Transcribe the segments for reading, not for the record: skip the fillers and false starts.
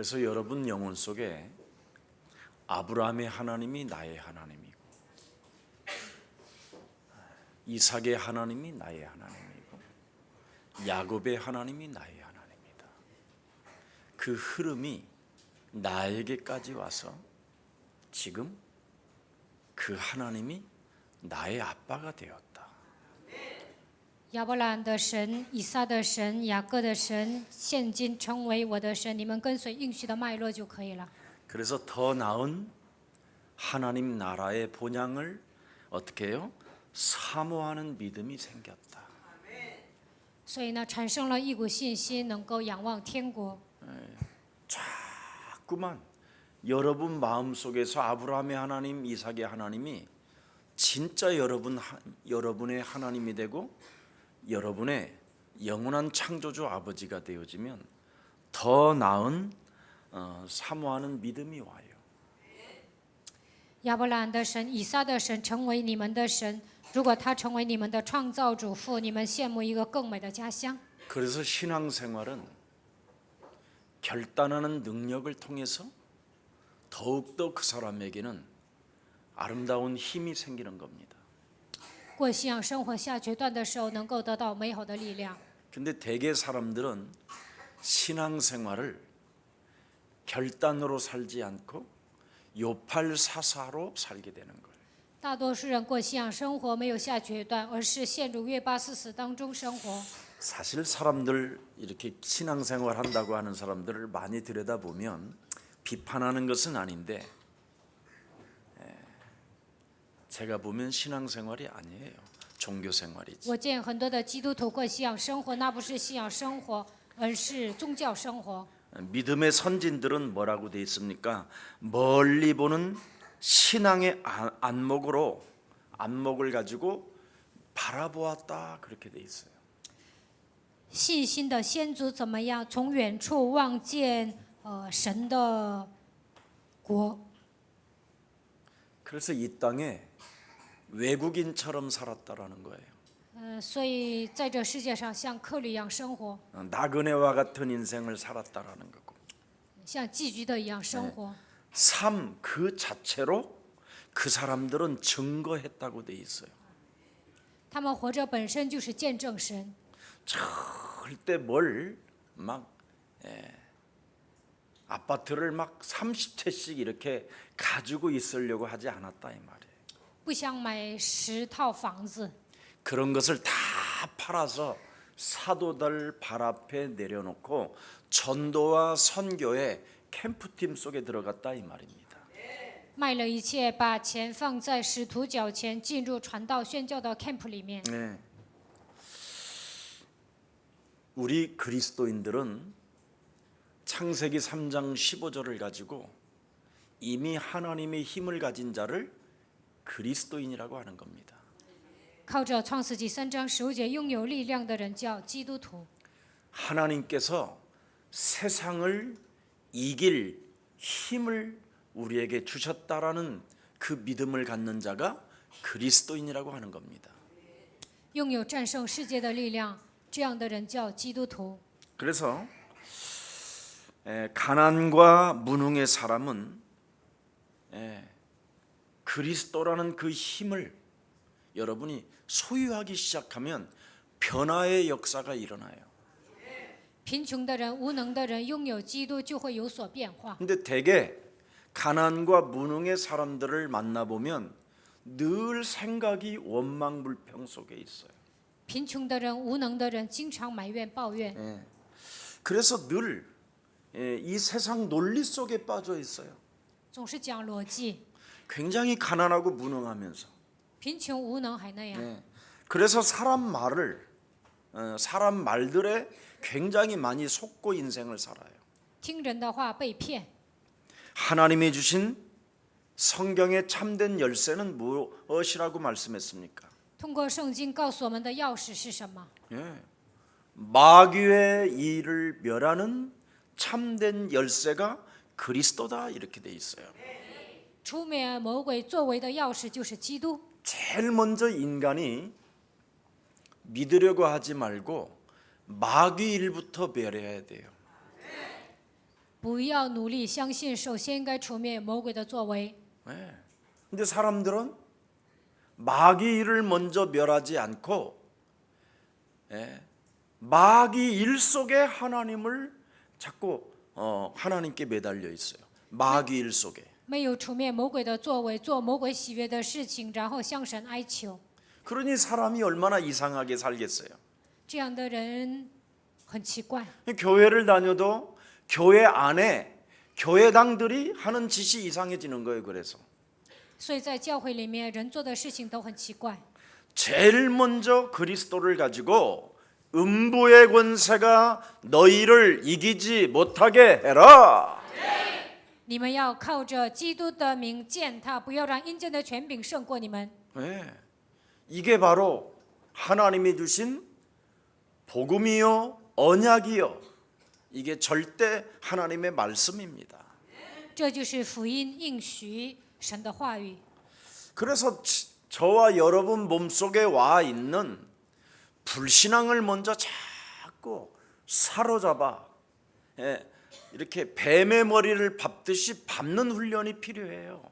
그래서 여러분 영혼 속에 아브라함의 하나님이 나의 하나님이고 이삭의 하나님이 나의 하나님이고 야곱의 하나님이 나의 하나님이다. 그 흐름이 나에게까지 와서 지금 그 하나님이 나의 아빠가 되었다. 亚伯兰的神、以撒的神、雅各的神，现今成为我的神。你们跟随应许的脉络就可以了。 그래서 더 나은 하나님 나라의 본향을 어떻게 해요? 사모하는 믿음이 생겼다. 所以呢，产生了一股信心，能够仰望天国。 자꾸만 여러분 마음속에서 아브라함의 하나님, 이삭의 하나님이 진짜 여러분의 하나님이 되고 여러분의 영원한 창조주 아버지가 되어지면 더 나은 사모하는 믿음이 와요. 亚伯兰的神、以撒的神成为你们的神。如果他成为你们的创造主父，你们羡慕一个更美的家乡。 그래서 신앙생활은 결단하는 능력을 통해서 더욱더 그 사람에게는 아름다운 힘이 생기는 겁니다. 过信仰生活下决断的时候，能够得到美好的力量。 근데 대개 사람들은 신앙생활을 결단으로 살지 않고 요팔사사로 살게 되는 거예요. 大多数人过信仰生活没有下决断，而是陷入约巴四死当中生活。 사실 사람들 이렇게 신앙생활 한다고 하는 사람들을 많이 들여다보면 비판하는 것은 아닌데 제가 보면 신앙생활이 아니에요. 종교생활이지. 我见很多的基督徒过信仰生活，那不是信仰生活，而是宗教生活。 믿음의 선진들은 뭐라고 돼 있습니까? 멀리 보는 신앙의 안목을 가지고 바라보았다 그렇게 돼 있어요. 信心的先祖怎么样？从远处望见神的国。 그래서 이 땅에 외국인처럼 살았다라는 거예요. 所以在这世界上像客旅一样生活， 나그네와 같은 인생을 살았다라는 거고. 像寄居的一样生活。 삶 그 자체로 그 사람들은 증거했다고 돼 있어요. 他们活着本身就是见证神， 절대 뭘 막 아파트를 막 30채씩 이렇게 가지고 있으려고 하지 않았다 이 말이에요. 不想买10套房子， 그런 것을 다 팔아서 사도들 발 앞에 내려놓고 전도와 선교의 캠프팀 속에 들어갔다 이 말입니다. 卖了一切，把钱放在使徒脚前，进入传道宣教的 camp 里面。 네. 우리 그리스도인들은 창세기 3장 15절을 가지고 이미 하나님의 힘을 가진 자를 그리스도인이라고 하는 겁니다. 靠着创世纪3章15节拥有力量的人叫基督徒。 하나님께서 세상을 이길 힘을 우리에게 주셨다라는 그 믿음을 갖는 자가 그리스도인이라고 하는 겁니다. 拥有战胜世界的力量，这样的人叫基督徒。 그래서 가난과 무능의 사람은 그리스도라는 그 힘을 여러분이 소유하기 시작하면 변화의 역사가 일어나요. 贫穷的人、无能的人拥有基督，就会有所变化。 근데 대개 가난과 무능의 사람들을 만나보면 늘 생각이 원망불평 속에 있어요. 贫穷的人、无能的人经常埋怨、抱怨， 그래서 늘 이 세상 논리 속에 빠져 있어요. 总是讲逻辑。 굉장히 가난하고 무능하면서. 贫穷、无能还那样， 그래서 사람 말들에 굉장히 많이 속고 인생을 살아요. 听人的话被骗。 하나님이 주신 성경의 참된 열쇠는 무엇이라고 말씀했습니까? 通过圣经告诉我们的钥匙是什么？ 마귀의 일을 멸하는 참된 열쇠가 그리스도다 이렇게 돼 있어요. 除灭魔鬼作为的钥匙就是基督。 제일 먼저 인간이 믿으려고 하지 말고 마귀 일부터 멸해야 돼요. 不要努力相信，首先应该除灭魔鬼的作为。 네. 근데 사람들은 마귀 일을 먼저 멸하지 않고 마귀 일 속에 하나님을 자꾸 하나님께 매달려 있어요. 마귀 일 속에. 没有除灭魔鬼的作为，做魔鬼喜悦的事情，然后向神哀求。 그러니 사람이 얼마나 이상하게 살겠어요. 这样的人很奇怪。 교회를 다녀도 교회 안에 교회당들이 하는 짓이 이상해지는 거예요. 그래서 所以在教会里面，人做的事情都很奇怪。 제일 먼저 그리스도를 가지고 음부의 권세가 너희를 이기지 못하게 해라. 你们要靠着基督的名践踏，不要让阴间的权柄胜过你们。 네. 이게 바로 하나님이 주신 복음이요 언약이요. 이게 절대 하나님의 말씀입니다. 这就是福音应许神的话语。 그래서 저와 여러분 몸속에 와 있는 불신앙을 먼저 자꾸 사로잡아 이렇게 뱀의 머리를 밟듯이 밟는 훈련이 필요해요.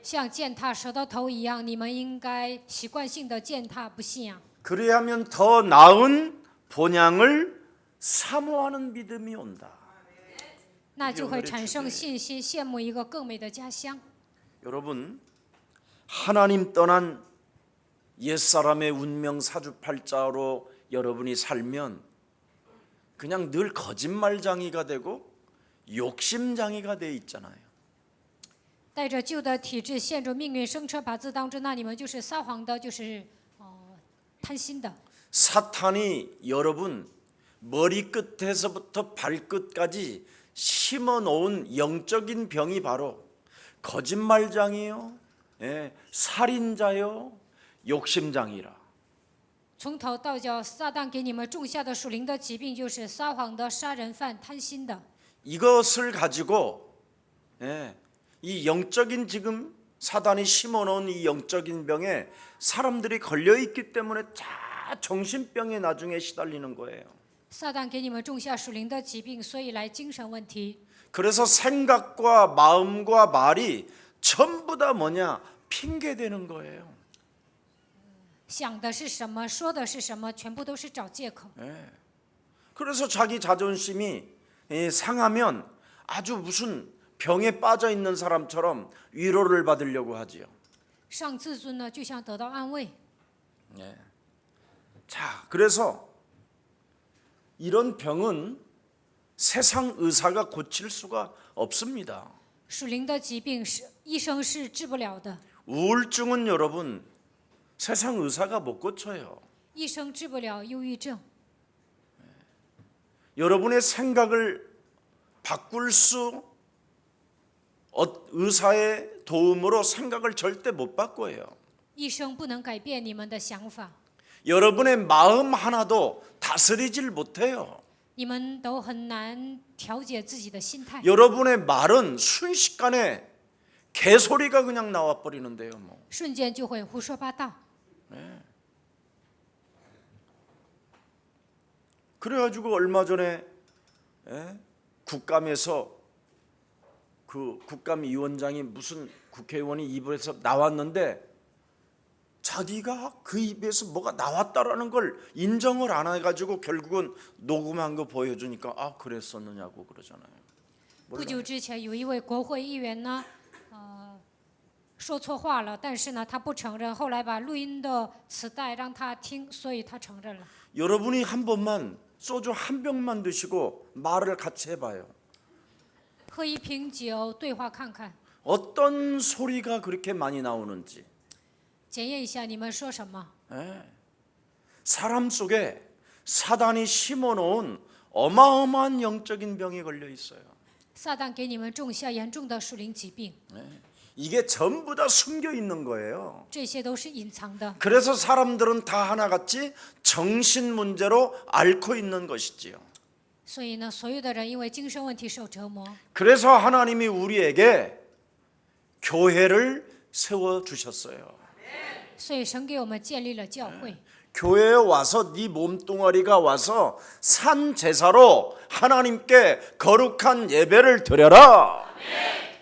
像践踏蛇的头一样，你们应该习惯性的践踏不信仰， 그래야 하면 더 나은 본향을 사모하는 믿음이 온다. 那就会产生信心，羡慕一个更美的家乡。 여러분, 하나님 떠난 옛사람의 운명 사주팔자로 여러분이 살면 그냥 늘 거짓말장이가 되고 욕심장이가 돼 있잖아요. 带着旧的体质陷入命运生车八字当中，那你们就是撒谎的，就是贪心的。 사탄이 여러분 머리끝에서부터 발끝까지 심어놓은 영적인 병이 바로 거짓말장이요, 살인자요, 욕심장이라. 从头到脚，撒旦给你们种下的属灵的疾病，就是撒谎的、杀人犯、贪心的。 이것을 가지고 이 영적인 지금 사단이 심어놓은 이 영적인 병에 사람들이 걸려 있기 때문에 다 정신병에 나중에 시달리는 거예요. 撒旦给你们种下属灵的疾病，所以来精神问题。 그래서 생각과 마음과 말이 전부 다 뭐냐? 핑계 대는 거예요. 想的是什么，说的是什么，全部都是找借口。 그래서 자기 자존심이 상하면 아주 무슨 병에 빠져 있는 사람처럼 위로를 받으려고 하지요. 上自尊呢，就想得到安慰。 자, 그래서 이런 병은 세상 의사가 고칠 수가 없습니다. 属灵的疾病是医生是治不了的， 우울증은 여러분 세상 의사가 못 고쳐요. 医生治不了忧郁症。 여러분의 생각을 바꿀 수 의사의 도움으로 생각을 절대 못 바꿔요. 医生不能改变你们的想法， 여러분의 마음 하나도 다스리질 못해요. 你们都很难调节自己的心态。 여러분의 말은 순식간에 개소리가 그냥 나와 버리는데요. 뭐. 瞬间就会胡说八道。 그래가지고 얼마 전에 국감에서 그 국감위원장이 무슨 국회의원이 입에서 나왔는데 자기가 그 입에서 뭐가 나왔다라는 걸 인정을 안 해가지고 결국은 녹음한 거 보여주니까 아 그랬었느냐고 그러잖아요. 不久之前，有一位国会议员呢，说错话了，但是呢，他不承认。后来把录音的磁带让他听，所以他承认了。 여러분이 한 번만 소주 한 병만 드시고 말을 같이 해봐요. 喝一瓶酒，对话看看， 어떤 소리가 그렇게 많이 나오는지. 检验一下你们说什么。 사람 속에 사단이 심어놓은 어마어마한 영적인 병이 걸려 있어요. 撒旦给你们种下严重的属灵疾病， 이게 전부 다 숨겨 있는 거예요. 这些都是隐藏的。 그래서 사람들은 다 하나같이 정신 문제로 앓고 있는 것이지요. 所以呢，所有的人因为精神问题受折磨。 그래서 하나님이 우리에게 교회를 세워 주셨어요. 所以神给我们建立了教会。 교회에 와서 네 몸뚱아리가 와서 산 제사로 하나님께 거룩한 예배를 드려라.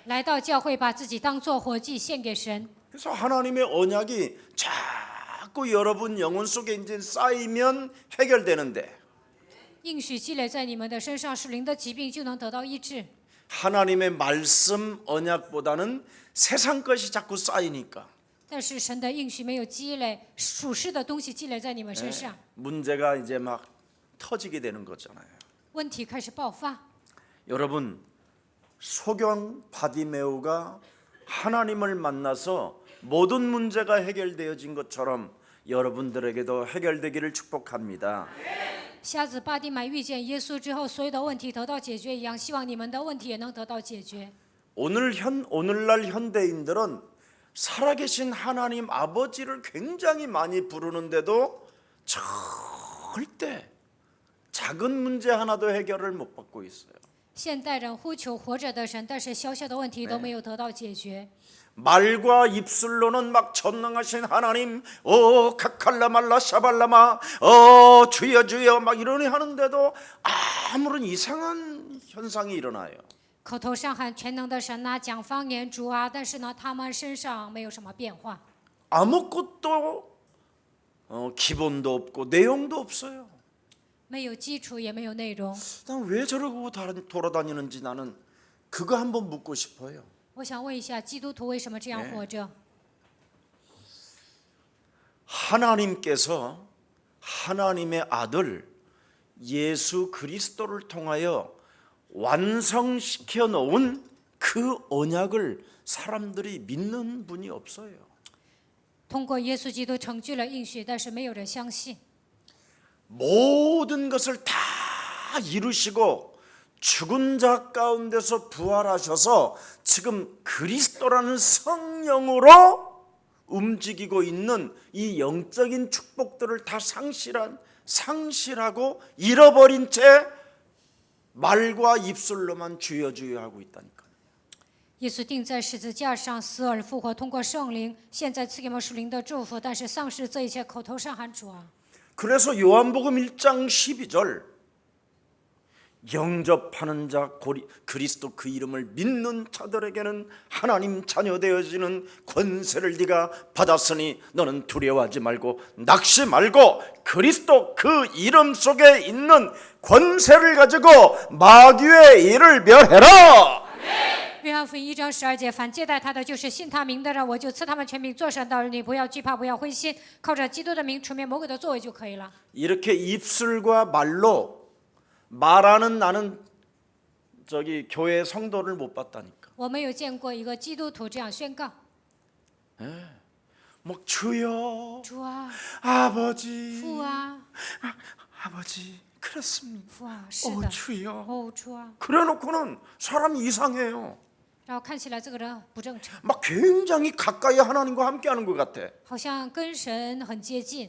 来到教会，把自己当作活祭献给神。 그래서 하나님의 언약이 자꾸 여러분 영혼 속에 이제 쌓이면 해결되는데 应许积累在你们的身上，属灵的疾病就能得到医治。 하나님의 말씀 언약보다는 세상 것이 자꾸 쌓이니까 但是神的应许没有积累，属世的东西积累在你们身上， 문제가 이제 막 터지게 되는 거잖아요. 问题开始爆发。 여러분 소경 바디메오가 하나님을 만나서 모든 문제가 해결되어진 것처럼 여러분들에게도 해결되기를 축복합니다. 瞎子巴蒂买遇见耶稣之后，所有的问题得到解决一样，希望你们的问题也能得到解决。 오늘날 현대인들은 살아계신 하나님 아버지를 굉장히 많이 부르는데도 절대 작은 문제 하나도 해결을 못 받고 있어요. 现代人呼求活着的神，但是小小的问题都没有得到解决。 말과 입술로는 막 전능하신 하나님, 카칼라말라 샤발라마, 주여 주여 막 이러니 하는데도 아무런 이상한 현상이 일어나요. 口头上喊全能的神呐、讲方言主啊，但是呢，他们身上没有什么变化， 아무것도 기본도 없고 내용도 없어요. 没有基础，也没有内容。 난 왜 저러고 돌아다니는지 나는 그거 한번 묻고 싶어요. 我想问一下，基督徒为什么这样活着？ 하나님께서 하나님의 아들 예수 그리스도를 통하여 완성시켜 놓은 그 언약을 사람들이 믿는 분이 없어요. 通过耶稣基督成就了应许，但是没有人相信。 모든 것을 다 이루시고 죽은 자 가운데서 부활하셔서 지금 그리스도라는 성령으로 움직이고 있는 이 영적인 축복들을 다 상실하고 잃어버린 채 말과 입술로만 주여 주여 하고 있다니까요. 耶稣钉在十字架上，死而复活，通过圣灵，现在赐给我们属灵的祝福，但是丧失这一切，口头上喊主啊。 그래서 요한복음 1장 12절 영접하는 자 그리스도 그 이름을 믿는 자들에게는 하나님 자녀 되어지는 권세를 네가 받았으니 너는 두려워하지 말고 낙심 말고 그리스도 그 이름 속에 있는 권세를 가지고 마귀의 일을 멸해라. 约翰福音1章12节，凡接待他的，就是信他名的人，我就赐他们权柄做神的儿女。不要惧怕，不要灰心，靠着基督的名除灭魔鬼的作为就可以了。 이렇게 입술과 말로 말하는 나는 저기 교회 성도를 못 봤다니까. 我没有见过一个基督徒这样宣告： 뭐 주여 主啊， 아버지 父啊， 아버지 그렇습니다. 父啊，是的， 주여 哦，主啊。 그래놓고는 사람이 이상해요. 然后看起来这个人不正常， 막 굉장히 가까이 하나님과 함께하는 것 같아. 好像跟神很接近，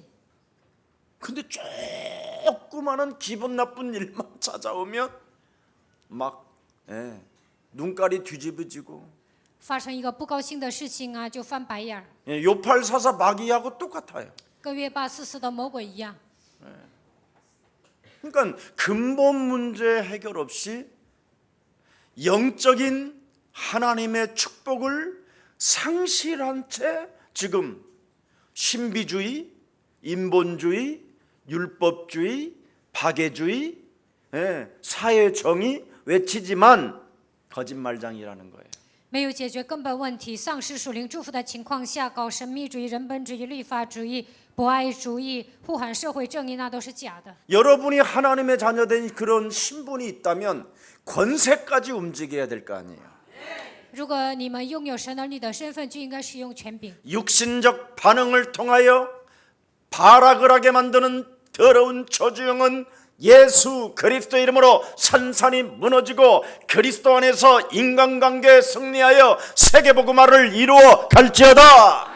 근데 조그마한 기분 나쁜 일만 찾아오면 막 눈깔이 뒤집어지고 发生一个不高兴的事情啊，就翻白眼儿， 요팔사사 마귀하고 똑같아요. 跟约巴44的魔鬼一样。 그러니까 근본 문제 해결 없이 영적인 하나님의 축복을 상실한 채 지금 신비주의, 인본주의, 율법주의, 박애주의, 사회정의 외치지만 거짓말장이라는 거예요. 没有解决根本问题，丧失属灵祝福的情况下，搞神秘主义、人本主义、律法主义、博爱主义，呼喊社会正义，那都是假的。 여러분이 하나님의 자녀된 그런 신분이 있다면 권세까지 움직여야 될 거 아니에요. 如果你们拥有神儿女的身份，就应该使用权柄。 육신적 반응을 통하여 발악을 하게 만드는 더러운 저주영은 예수 그리스도 이름으로 산산이 무너지고 그리스도 안에서 인간관계에 승리하여 세계복음화를 이루어 갈지어다.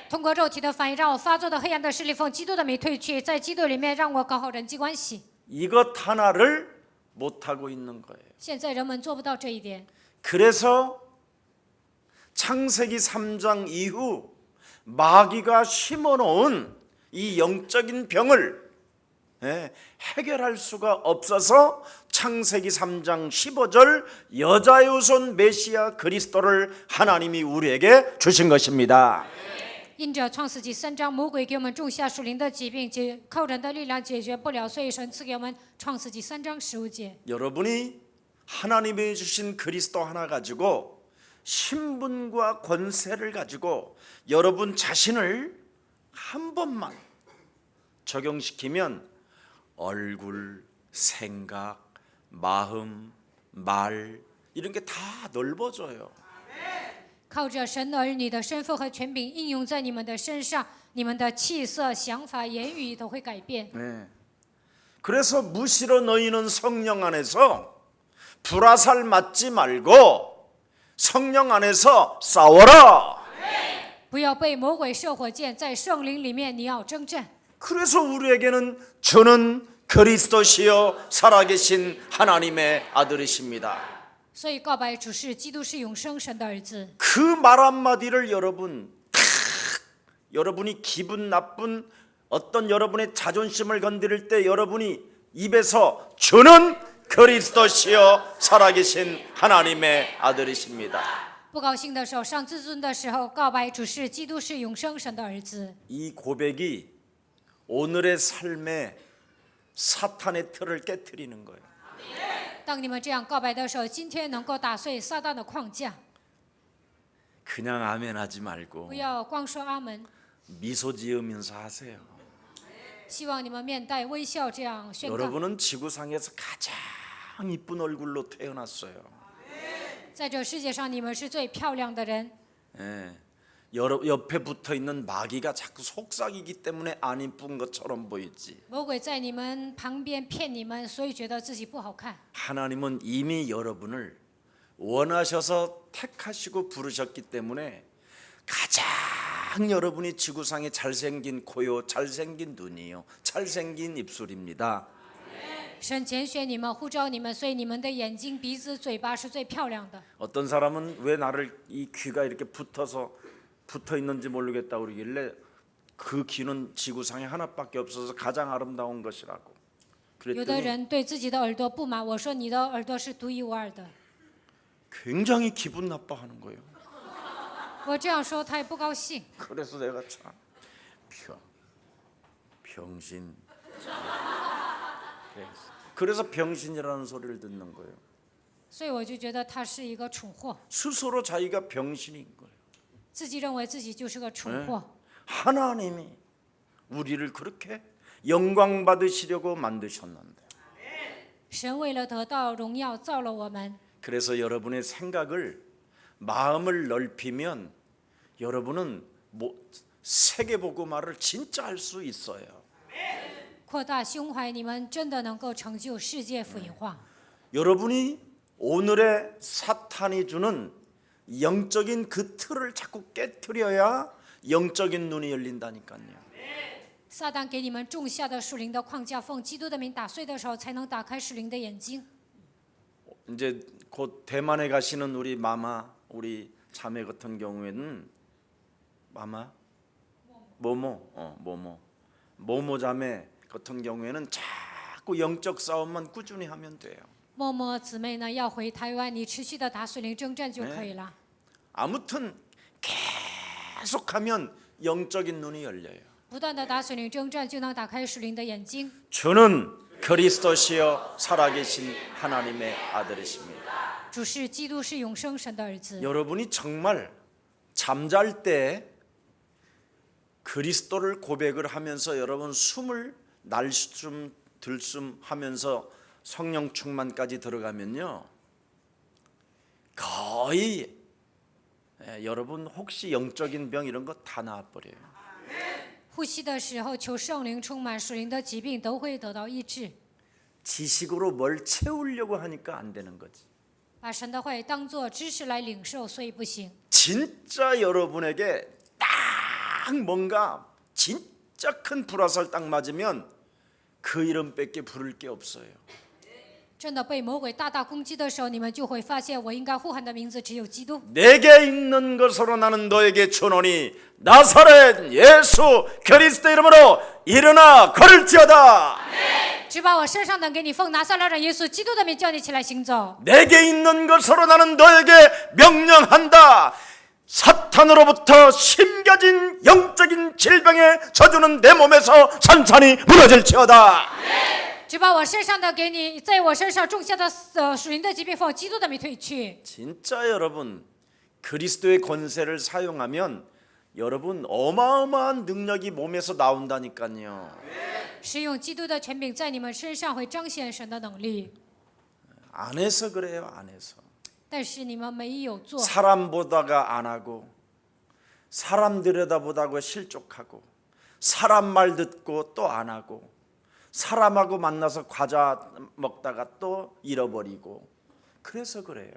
通过肉体的反应，让我发作的黑暗的势力奉基督的名退去，在基督里面让我搞好人际关系。 이것 하나를 못하고 있는 거예요. 现在人们做不到这一点， 그래서 창세기 3장 이후 마귀가 심어놓은 이 영적인 병을 해결할 수가 없어서 창세기 3장 15절 여자의 후손 메시아 그리스도를 하나님이 우리에게 주신 것입니다. 因着创世纪3章，魔鬼给我们种下属灵的疾病，靠人的力量解决不了，所以神赐给我们创世纪3章15节。 여러분이 하나님이 주신 그리스도 하나 가지고 신분과 권세를 가지고 여러분 자신을 한 번만 적용시키면 얼굴, 생각, 마음, 말 이런 게 다 넓어져요. 靠着神儿女的身份和权柄应用在你们的身上，你们的气色、想法、言语都会改变。 그래서 무시로 너희는 성령 안에서 불화살 맞지 말고 성령 안에서 싸워라. 不要被魔鬼射火箭，在圣灵里面你要征战。 그래서 우리에게는 주는 그리스도시요 살아계신 하나님의 아들이십니다. 所以告白主是基督是永生神的儿子。 그 말 한마디를 여러분이 기분 나쁜 어떤 여러분의 자존심을 건드릴 때 여러분이 입에서 주는 그리스도시요 살아계신 하나님의 아들이십니다. 不高兴的时候，上自尊的时候，告白主是基督是永生神的儿子。 이 고백이 오늘의 삶에 사탄의 틀을 깨트리는 거예요. 当你们这样告白的时候，今天能够打碎撒旦的框架。 그냥 아멘하지 말고 不要光说阿门， 미소 지으면서 하세요. 希望你们面带微笑这样宣告。 여러분은 지구상에서 가장 이쁜 얼굴로 태어났어요. 在这世界上，你们是最漂亮的人。 옆에 붙어 있는 마귀가 자꾸 속삭이기 때문에 안 이쁜 것처럼 보이지. 魔鬼在你们旁边骗你们，所以觉得自己不好看。 하나님은 이미 여러분을 원하셔서 택하시고 부르셨기 때문에 가장 여러분이 지구상에 잘생긴 코요, 잘생긴 눈이요, 잘생긴 입술입니다. 神拣选你们，呼召你们，所以你们的眼睛、鼻子、嘴巴是最漂亮的。 어떤 사람은 왜 나를 이 귀가 이렇게 붙어 있는지 모르겠다 그러길래 그 귀는 지구상에 하나밖에 없어서 가장 아름다운 것이라고. 有的 그랬더니 人对自己的耳朵不满，我说你的耳朵是独一无二的。 굉장히 기분 나빠하는 거예요. 我这样说，他也不高兴。 그래서 내가 참 병신. 그래서 병신이라는 소리를 듣는 거예요. 所以我就觉得他是一个蠢货， 스스로 자기가 병신인 거예요. 自己认为自己就是个蠢货。 하나님이 우리를 그렇게 영광 받으시려고 만드셨는데. 神为了得到荣耀造了我们， 그래서 여러분의 생각을 마음을 넓히면 여러분은 세계복음화를 진짜 할 수 있어요. 扩大胸怀，你们真的能够成就世界福音化。 여러분이 오늘의 사탄이 주는 영적인 그 틀을 자꾸 깨트려야 영적인 눈이 열린다니까요. 撒旦给你们种下的属灵的框架，奉基督的名打碎的时候，才能打开属灵的眼睛。 이제 곧 대만에 가시는 우리 마마, 우리 자매 같은 경우에는 마마, 모모 자매 같은 경우에는 자꾸 영적 싸움만 꾸준히 하면 돼요. 默默姊妹呢，要回台湾，你持续的打属灵征战就可以了。 아무튼 계속하면 영적인 눈이 열려요. 不断的打属灵征战，就能打开属灵的眼睛。 주는 그리스도시요 살아계신 하나님의 아들이십니다. 主是基督，是永生神的儿子。 여러분이 정말 잠잘 때 그리스도를 고백을 하면서 여러분 숨을 날숨 들숨 하면서 성령 충만까지 들어가면요 거의 여러분 혹시 영적인 병 이런 거 다 나아버려요. 呼吸的时候求圣灵充满，属灵的疾病都会得到医治。 지식으로 뭘 채우려고 하니까 안 되는 거지. 把神的话语当作知识来领受，所以不行。 진짜 여러분에게 딱 뭔가 진짜 큰 불화살 딱 맞으면 그 이름밖에 부를 게 없어요. 真的被魔鬼大大攻击的时候，你们就会发现，我应该呼喊的名字只有基督。 내게 있는 것으로 나는 너에게 주노니 나사렛 예수 그리스도 이름으로 일어나 걸을지어다. 只把我身上能给你奉拿撒勒人耶稣基督的名叫你起来行走。 내게 있는 것으로 나는 너에게 명령한다. 사탄으로부터 심겨진 영적인 질병의 저주는 내 몸에서 산산이 무너질지어다. 只把我身上的给你，在我身上种下的属灵的疾病，奉基督的名退去。 진짜 여러분 그리스도의 권세를 사용하면 여러분 어마어마한 능력이 몸에서 나온다니까요. 使用基督的权柄在你们身上会彰显神的能力， 안 해서 그래요. 안 해서. 但是你们没有做。 사람 보다가 안 하고 사람 들여다보다가 실족하고 사람 말 듣고 또 안 하고 사람하고 만나서 과자 먹다가 또 잃어버리고 그래서 그래요.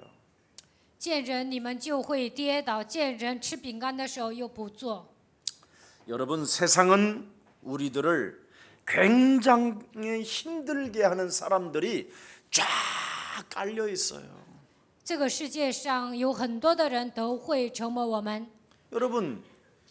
见人你们就会跌倒，见人吃饼干的时候又不做。 여러분 세상은 우리들을 굉장히 힘들게 하는 사람들이 쫙 깔려 있어요. 这个世界上有很多的人都会折磨我们。 여러분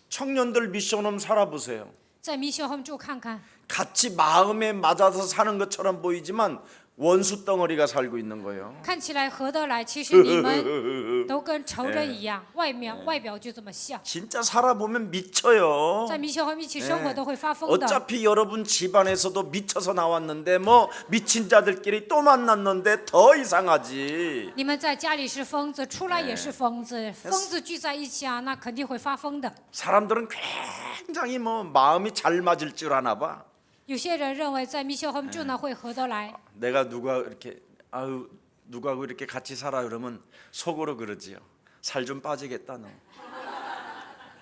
청년들 미션홈 살아보세요. 在迷修hom住看看， 같이 마음에 맞아서 사는 것처럼 보이지만 원수 덩어리가 살고 있는 거예요. 看起来合得来，其实你们都跟仇人一样，外表就这么像。 진짜 살아보면 미쳐요. 在迷修hom一起生活都会发疯的。 어차피 여러분 집안에서도 미쳐서 나왔는데 뭐 미친 자들끼리 또 만났는데 더 이상하지. 你们在家里是疯子，出来也是疯子，疯子聚在一起啊，那肯定会发疯的。 사람들은 굉장히 뭐 마음이 잘 맞을 줄 아나 봐. 有些人认为在密修hom住呢会合得来。 내가 누가 이렇게 아유 누구하고 이렇게 같이 살아 그러면 속으로 그러지요. 살 좀 빠지겠다 너.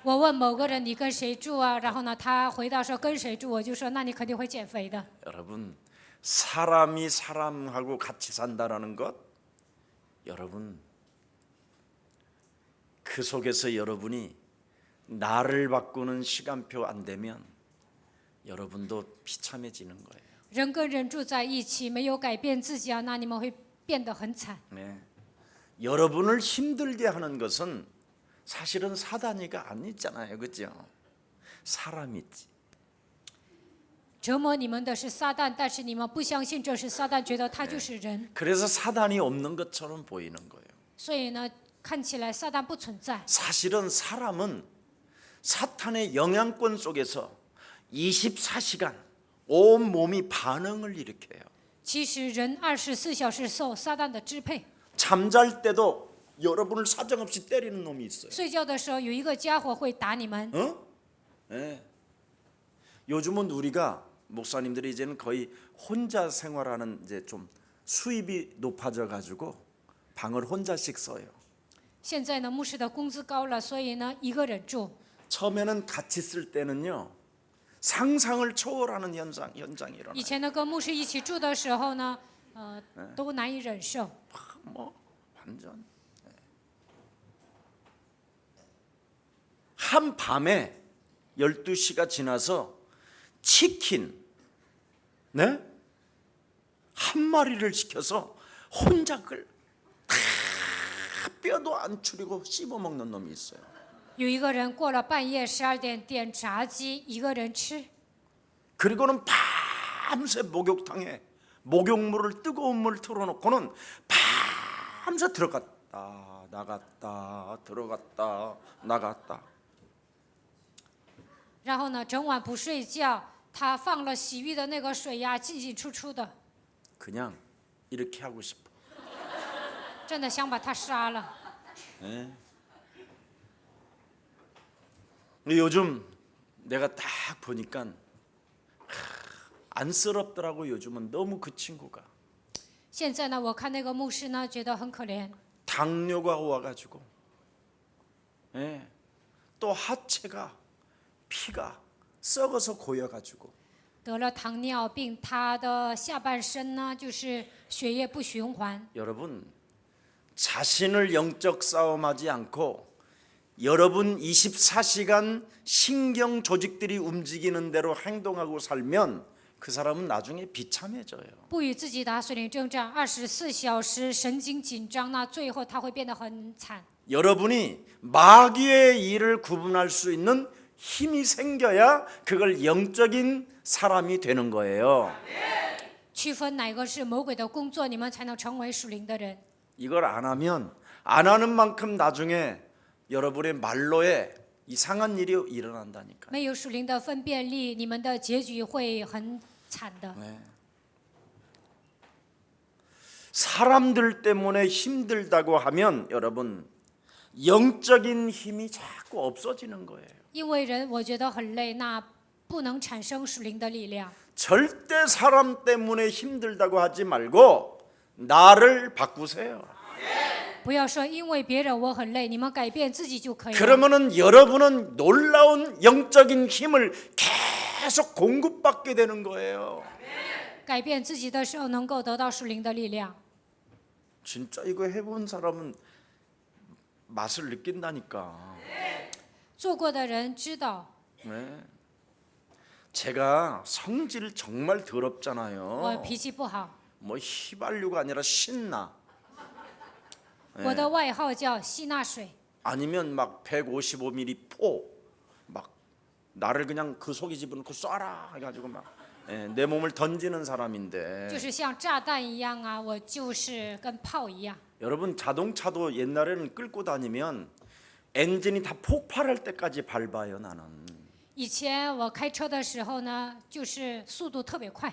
我问某个人你跟谁住啊？然后呢，他回答说跟谁住，我就说那你肯定会减肥的。 여러분 사람이 사람하고 같이 산다라는 것 여러분 그 속에서 여러분이 나를 바꾸는 시간표 안 되면 여러분도 비참해지는 거예요. 人跟人住在一起，没有改变自己啊，那你们会变得很惨。 네. 여러분을 힘들게 하는 것은 사실은 사단이가 아니잖아요, 그렇죠? 사람이지. 折磨你们的是撒旦，但是你们不相信这是撒旦，觉得他就是人， 그래서 사단이 없는 것처럼 보이는 거예요. 所以呢，看起来撒旦不存在。 사실은 사람은 사탄의 영향권 속에서 24시간 온 몸이 반응을 일으켜요. 其实人24小时受撒旦的支配， 잠잘 때도 여러분을 사정없이 때리는 놈이 있어요. 睡觉的时候有一个家伙会打你们。 네. 요즘은 우리가 목사님들이 이제는 거의 혼자 생활하는 이제 좀 수입이 높아져 가지고 방을 혼자씩 써요. 现在呢，牧师的工资高了，所以呢，一个人住。 처음에는 같이 쓸 때는요 상상을 초월하는 현상이 以 일어나요. 前呢，跟牧师一起住的时候呢，都难以忍受。 뭐 완전 한 밤에 12시가 지나서 치킨 네? 한 마리를 시켜서 혼자 그걸 다 뼈도 안 추리고 씹어 먹는 놈이 있어요. 有一个人过了半夜12点点炸鸡，一个人吃。 그리고는 밤새 목욕탕에 목욕물을 뜨거운 물 틀어놓고는 밤새 들어갔다 나갔다 들어갔다 나갔다. 然后呢，整晚不睡觉，他放了洗浴的那个水呀，进进出出的， 그냥 이렇게 하고 싶어. 真的想把他杀了。 네. 근데 요즘 내가 딱 보니까 안쓰럽더라고. 요즘은 너무 그 친구가 现在呢，我看那个牧师呢，觉得很可怜， 당뇨가 와가지고 예. 또 하체가 피가 썩어서 고여가지고 得了糖尿病，他的下半身呢，就是血液不循环。 여러분 자신을 영적 싸움하지 않고 여러분 24시간 신경 조직들이 움직이는 대로 행동하고 살면 그 사람은 나중에 비참해져요. 不与自己打水灵征战，24小时神经紧张，那最后他会变得很惨。 여러분이 마귀의 일을 구분할 수 있는 힘이 생겨야 그걸 영적인 사람이 되는 거예요. 区分哪个是魔鬼的工作，你们才能成为属灵的人。 이걸 안 하면 안 하는 만큼 나중에 여러분의 말로에 이상한 일이 일어난다니까요. 没有属灵的分辨力，你们的结局会很惨的。 사람들 때문에 힘들다고 하면 여러분 영적인 힘이 자꾸 없어지는 거예요. 因为人我觉得很累，那不能产生属灵的力量。 절대 사람 때문에 힘들다고 하지 말고 나를 바꾸세요. 不要说因为别人我很累，你们改变自己就可以了。 그러면은 여러분은 놀라운 영적인 힘을 계속 공급받게 되는 거예요. 改变自己的时候，能够得到属灵的力量。 진짜 이거 해본 사람은 맛을 느낀다니까. 做过的人知道， 네. 제가 성질 정말 我 더럽잖아요. 脾气不好， 뭐 휘발유가 아니라 신나. 我的外号叫希纳水。 아니면 막 155mm 포, 막 나를 그냥 그 속에 집어넣고 쏴라 해가지고 막 내 몸을 던지는 사람인데. 就是像炸弹一样啊，我就是跟炮一样。 여러분 자동차도 옛날에는 끌고 다니면 엔진이 다 폭발할 때까지 밟아요 나는. 以前我开车的时候呢，就是速度特别快。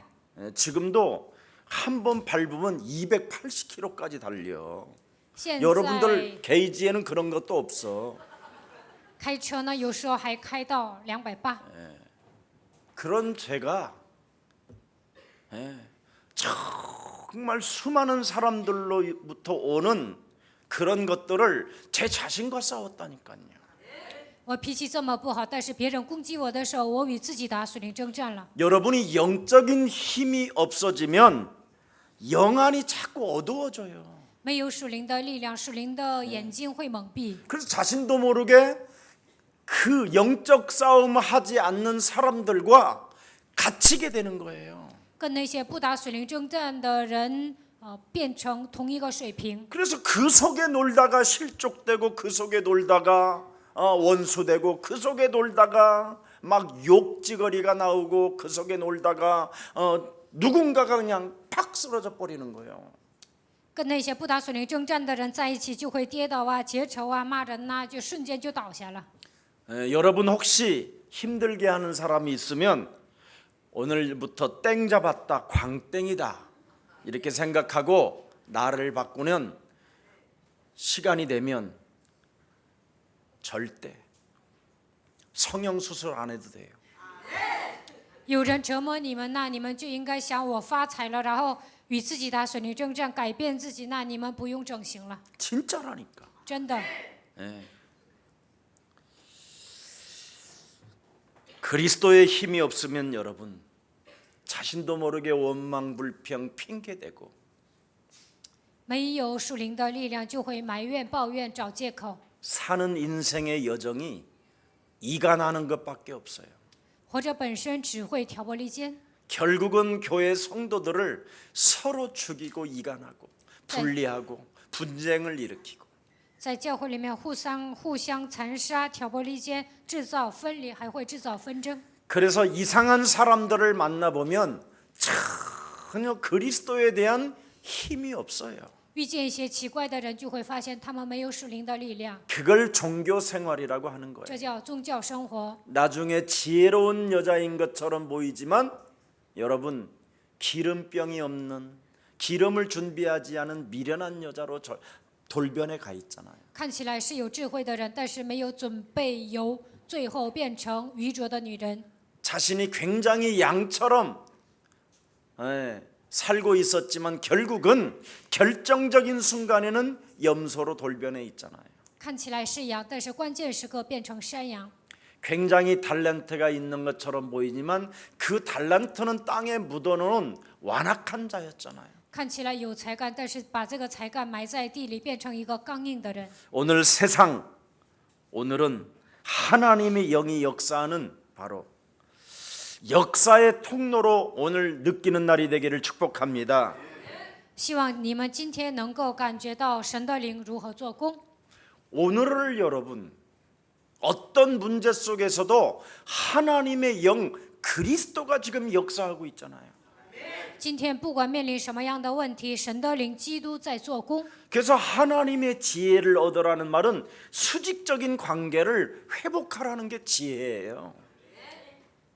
지금도 한 번 밟으면 280km까지 달려. 现 여러분들 在 게이지에는 그런 것도 없어. 开车呢，有时候还开到280。 그런 제가 정말 수많은 사람들로부터 오는 그런 것들을 제 자신과 싸웠다니까요. 我脾气这么不好，但是别人攻击我的时候，我与自己打属灵征战了。 여러분이 영적인 힘이 없어지면 영안이 자꾸 어두워져요. 没有属灵的力量，属灵的眼睛会蒙蔽。 그래서 자신도 모르게 그 영적 싸움을 하지 않는 사람들과 갇히게 되는 거예요. 跟那些不打属灵征战的人，变成同一个水平。 그래서 그 속에 놀다가 실족되고 그 속에 놀다가 원수되고 그 속에 놀다가 막 욕지거리가 나오고 그 속에 놀다가 누군가가 그냥 팍 쓰러져 버리는 거예요. 跟那些不打属灵征战的人在一起，就会跌倒啊、结仇啊、骂人呐、就瞬间就倒下了。 여러분 혹시 힘들게 하는 사람이 있으면 오늘부터 땡 잡았다, 광땡이다 이렇게 생각하고 나를 바꾸면 시간이 되면 절대 성형 수술 안 해도 돼요. 有人折磨你们，那你们就应该想我发财了，然后与自己打属灵征战，改变自己，那你们不用整形了， 진짜라니까. 真的。 그리스도의 힘이 없으면 여러분 자신도 모르게 원망, 불평, 핑계대고 没有属灵的力量，就会埋怨、抱怨、找借口， 사는 인생의 여정이 이간하는 것밖에 없어요. 活着本身只会挑拨离间， 결국은 교회 성도들을 서로 죽이고 이간하고 분리하고 분쟁을 일으키고 在教会里面互相残杀、挑拨离间，制造分离，还会制造纷争。 그래서 이상한 사람들을 만나보면 전혀 그리스도에 대한 힘이 없어요. 遇见一些奇怪的人，就会发现他们没有属灵的力量， 그걸 종교 생활이라고 하는 거예요. 这叫宗教生活。 나중에 지혜로운 여자인 것처럼 보이지만 여러분 기름병이 없는 기름을 준비하지 않은 미련한 여자로 돌변에 가 있잖아요. 看起来是有智慧的人，但是没有准备油，最后变成愚拙的女人。 자신이 굉장히 양처럼 살고 있었지만 결국은 결정적인 순간에는 염소로 돌변해 있잖아요. 看起来是羊，但是关键时刻变成山羊。 굉장히 달란트가 있는 것처럼 보이지만 그 달란트는 땅에 묻어놓은 완악한 자였잖아요. 看起来有才干，但是把这个才干埋在地里，变成一个刚硬的人。 오늘은 하나님의 영이 역사하는 바로 역사의 통로로 오늘 느끼는 날이 되기를 축복합니다. 希望你们今天能够感觉到神的灵如何做工。 오늘을 여러분 어떤 문제 속에서도 하나님의 영 그리스도가 지금 역사하고 있잖아요. 今天不管面临什么样的问题，神的灵基督在做工。 그래서 하나님의 지혜를 얻으라는 말은 수직적인 관계를 회복하라는 게 지혜예요.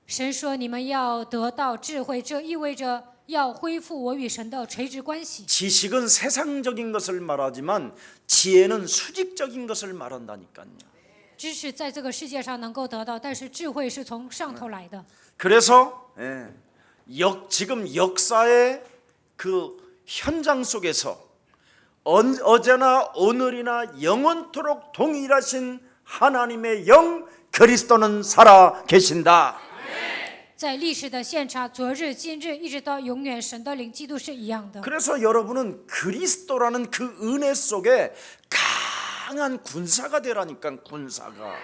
神说你们要得到智慧，这意味着要恢复我与神的垂直关系。 지식은 세상적인 것을 말하지만 지혜는 수직적인 것을 말한다니까요. 知识在这个世界上能够得到，但是智慧是从上头来的。 그래서 지금 역사의 그 현장 속에서 어제나 오늘이나 영원토록 동일하신 하나님의 영 그리스도는 살아 계신다. 在历史的现场，昨日、今日，一直到永远，神的灵基督是一样的。 그래서 여러분은 그리스도라는 그 은혜 속에 강한 군사가 되라니까 군사가.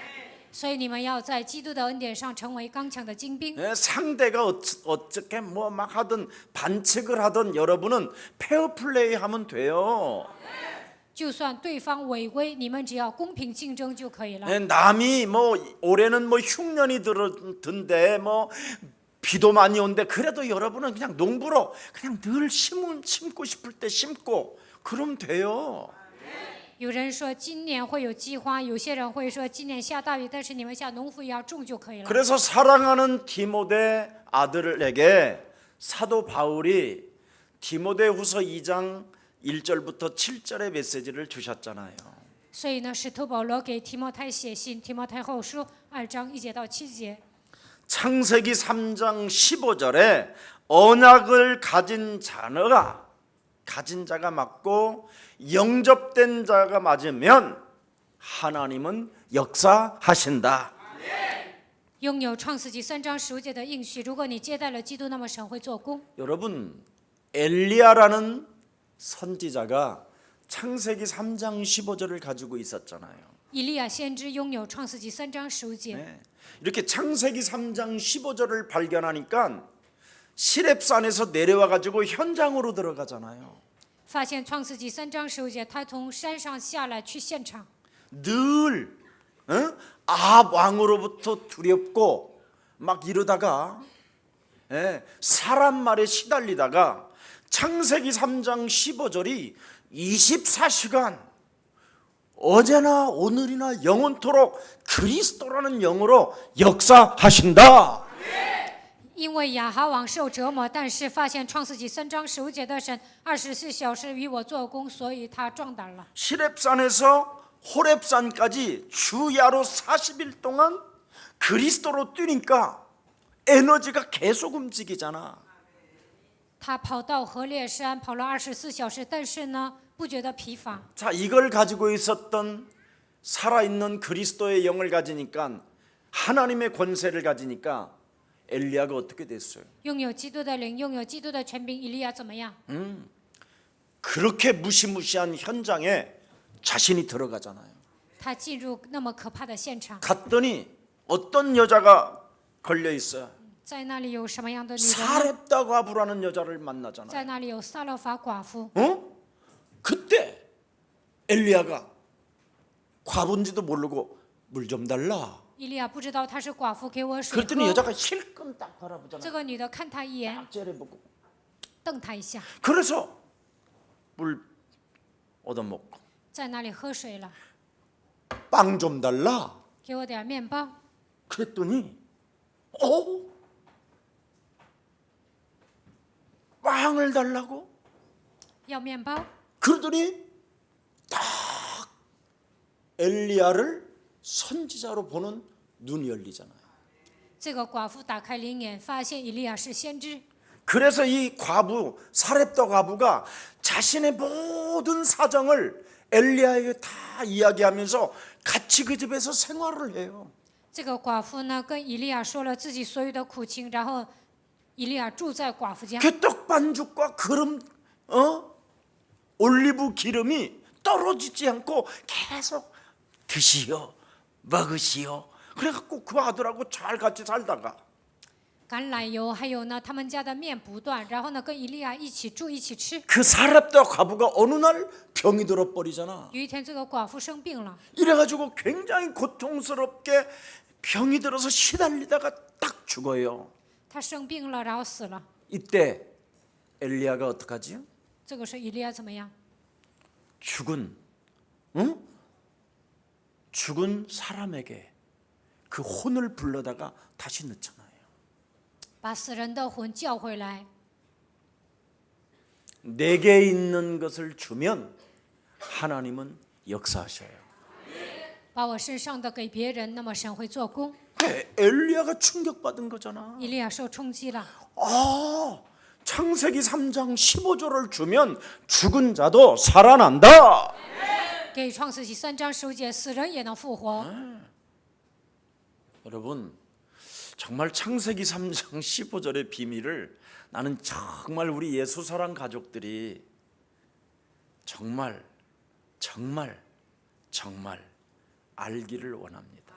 所以你们要在基督的恩典上成为刚强的精兵。 상대가 어떻게 뭐 막 하든 반칙을 하든 여러분은 페어플레이 하면 돼요. 就算对方违规，你们只要公平竞争就可以了。 남이 뭐 올해는 뭐 흉년이 들었던데 뭐 비도 많이 온데 그래도 여러분은 그냥 농부로 그냥 늘 심고 싶을 때 심고 그러면 돼요. 有人说今年会有饥荒，有些人会说今年下大雨，但是你们像农夫一样种就可以了。 그래서 사랑하는 디모데 아들에게 사도 바울이 디모데후서 2장 1절부터 7절의 메시지를 주셨잖아요. 所以呢，使徒保罗给提摩太写信，提摩太后书2章1节到7节。 창세기 3장 15절에 언약을 가진 자가 맞고 영접된 자가 맞으면 하나님은 역사하신다. 拥有创世纪3章15节的应许，如果你接待了基督，那么神会做工。 여러분 엘리야라는 선지자가 창세기 3장 15절을 가지고 있었잖아요. 以利亚先知拥有创世纪3章15节。 네. 이렇게 창세기 3장 15절을 발견하니까 시렙산에서 내려와 가지고 현장으로 들어가잖아요. 发现创世纪3章15节，他从山上下来去现场。 늘 아합 왕으로부터 두렵고 막 이러다가 사람 말에 시달리다가 창세기 3장 15절이 24시간 어제나 오늘이나 영원토록 그리스도라는 영으로 역사하신다. 因为亚哈王受折磨，但是发现创世纪3章15节的神24小时与我做工，所以他壮胆了。 시렙산에서 호렙산까지 주야로 40일 동안 그리스도로 뛰니까 에너지가 계속 움직이잖아. 他跑到河烈山，跑了24小时，但是呢，不觉得疲乏。 자, 이걸 가지고 있었던 살아있는 그리스도의 영을 가지니까 하나님의 권세를 가지니까 엘리야가 어떻게 됐어요? 拥有基督的灵，拥有基督的权柄，以利亚怎么样？ 그렇게 무시무시한 현장에 자신이 들어가잖아요. 他进入那么可怕的现场， 갔더니 어떤 여자가 걸려 있어요. 在那里有什么样的女人呢？ 사렙다 과부라는 여자를 만나잖아요. 在那里有撒勒法寡妇。 그때 엘리야가 과부인지도 모르고 물 좀 달라. 以利亚不知道她是寡妇，给我水 그랬더니 喝。 여자가 실컷 딱 바라보잖아. 这个女的看他一眼， 째려보고. 瞪他一下， 그래서 물 얻어먹고 在那里喝水了， 빵 좀 달라. 给我点面包。 그랬더니 빵을 달라고? 要面包， 그러더니 딱 엘리야를 선지자로 보는 눈이 열리잖아요. 这个寡妇打开灵眼，发现以利亚是先知。 그래서 이 과부 사렙다 과부가 자신의 모든 사정을 엘리야에게 다 이야기하면서 같이 그 집에서 생활을 해요. 这个寡妇呢，跟以利亚说了自己所有的苦情，然后以利亚住在寡妇家。 그 떡반죽과 그름 올리브 기름이 떨어지지 않고 계속 드시오 먹으시오. 그래갖고 그 아들하고 잘 같이 살다가 橄榄油，还有呢他们家的面不断，然后呢跟以利亚一起住一起吃。 그 사렙다 과부가 어느 날 병이 들어 버리잖아. 有一天这个寡妇生病了， 이래가지고 굉장히 고통스럽게 병이 들어서 시달리다가 딱 죽어요. 她生病了，然后死了。 이때 엘리야가 어떡하지? 这个时候以利亚怎么样？ 죽은 응? 죽은 사람에게 그 혼을 불러다가 다시 넣잖아요. 把死人的魂叫回来。 내게 있는 것을 주면 하나님은 역사하셔요. 把我身上的给别人，那么神会做工。 엘리야가 충격받은 거잖아. 以利亚受冲击了。 아, 창세기 3장 15절을 주면 죽은 자도 살아난다. 给创世纪3章15节，死人也能复活。 여러분, 정말 창세기 3장 15절의 비밀을 나는 정말 우리 예수사랑 가족들이 정말 알기를 원합니다.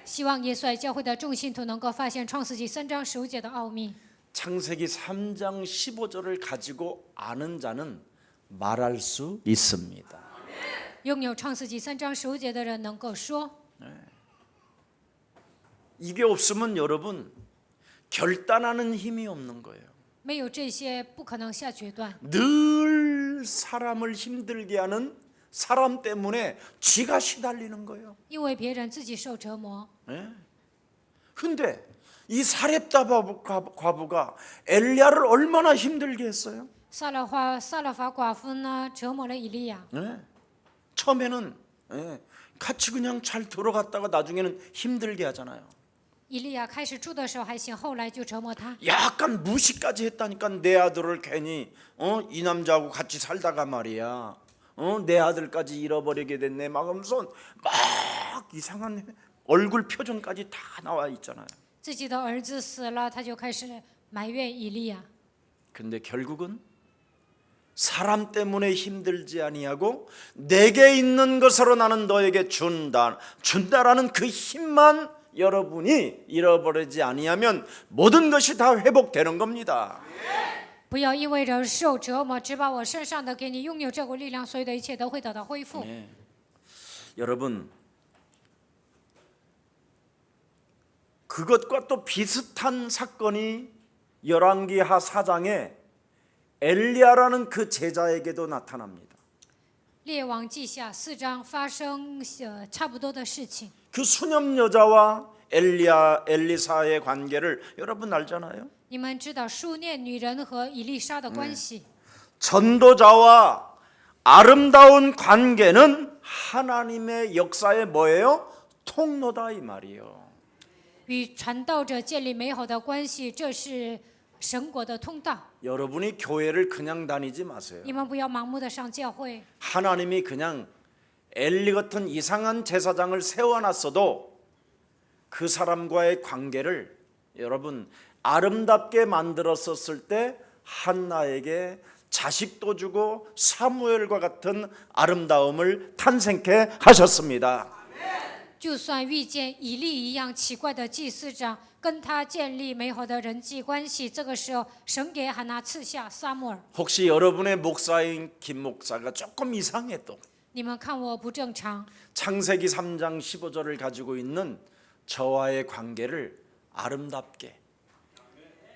希望耶稣爱教会的众信徒能够发现创世纪3章15节的奥秘。 창세기 3장 15절을 가지고 아는 자는 말할 수 있습니다. 拥有创世纪3章15节的人能够说， 이게 없으면 여러분 결단하는 힘이 없는 거예요. 没有这些不可能下决断。 늘 사람을 힘들게 하는 사람 때문에 쥐가 시달리는 거예요. 因为别人自己受折磨。 근데 이 사렙다 과부가 엘리야를 얼마나 힘들게 했어요? 撒勒法寡妇呢折磨了以利亚。 처음에는 같이 그냥 잘 들어갔다가 나중에는 힘들게 하잖아요. 以利亚开始住的时候还行，后来就折磨他。 약간 무시까지 했다니까. 내 아들을 괜히 이 남자하고 같이 살다가 말이야. 내 아들까지 잃어버리게 됐네. 막 하면서 막 이상한 얼굴 표정까지 다 나와 있잖아요. 自己的儿子死了，他就开始埋怨以利亚。 근데 결국은 사람 때문에 힘들지 아니하고 내게 있는 것으로 나는 너에게 준다라는 그 힘만 여러분이 잃어버리지 아니하면 모든 것이 다 회복되는 겁니다. 不要因为人受折磨，只把我身上的给你，拥有这股力量，所有的一切都会得到恢复。 여러분, 그것과 또 비슷한 사건이 열왕기하 4장에 엘리야라는 그 제자에게도 나타납니다. 列王记下4章发生差不多的事情。 그 수녀 여자와 엘리사의 관계를 여러분 알잖아요. 你们知道书念女人和以利沙的关系。 전도자와 아름다운 관계는 하나님의 역사의 뭐예요? 통로다 이 말이에요. 与传道者建立美好的关系，这是神国的通道。 여러분이 교회를 그냥 다니지 마세요. 你们不要盲目的上教会。 하나님이 그냥 엘리 같은 이상한 제사장을 세워놨어도 그 사람과의 관계를 여러분 아름답게 만들었었을 때 한나에게 자식도 주고 사무엘과 같은 아름다움을 탄생케 하셨습니다. 就算遇见以利一样奇怪的祭司长，跟他建立美好的人际关系，这个时候神给喊拿赐下撒母耳。 혹시 여러분의 목사인 김 목사가 조금 이상해 또 你们看我不正常， 창세기 3장 15절을 가지고 있는 저와의 관계를 아름답게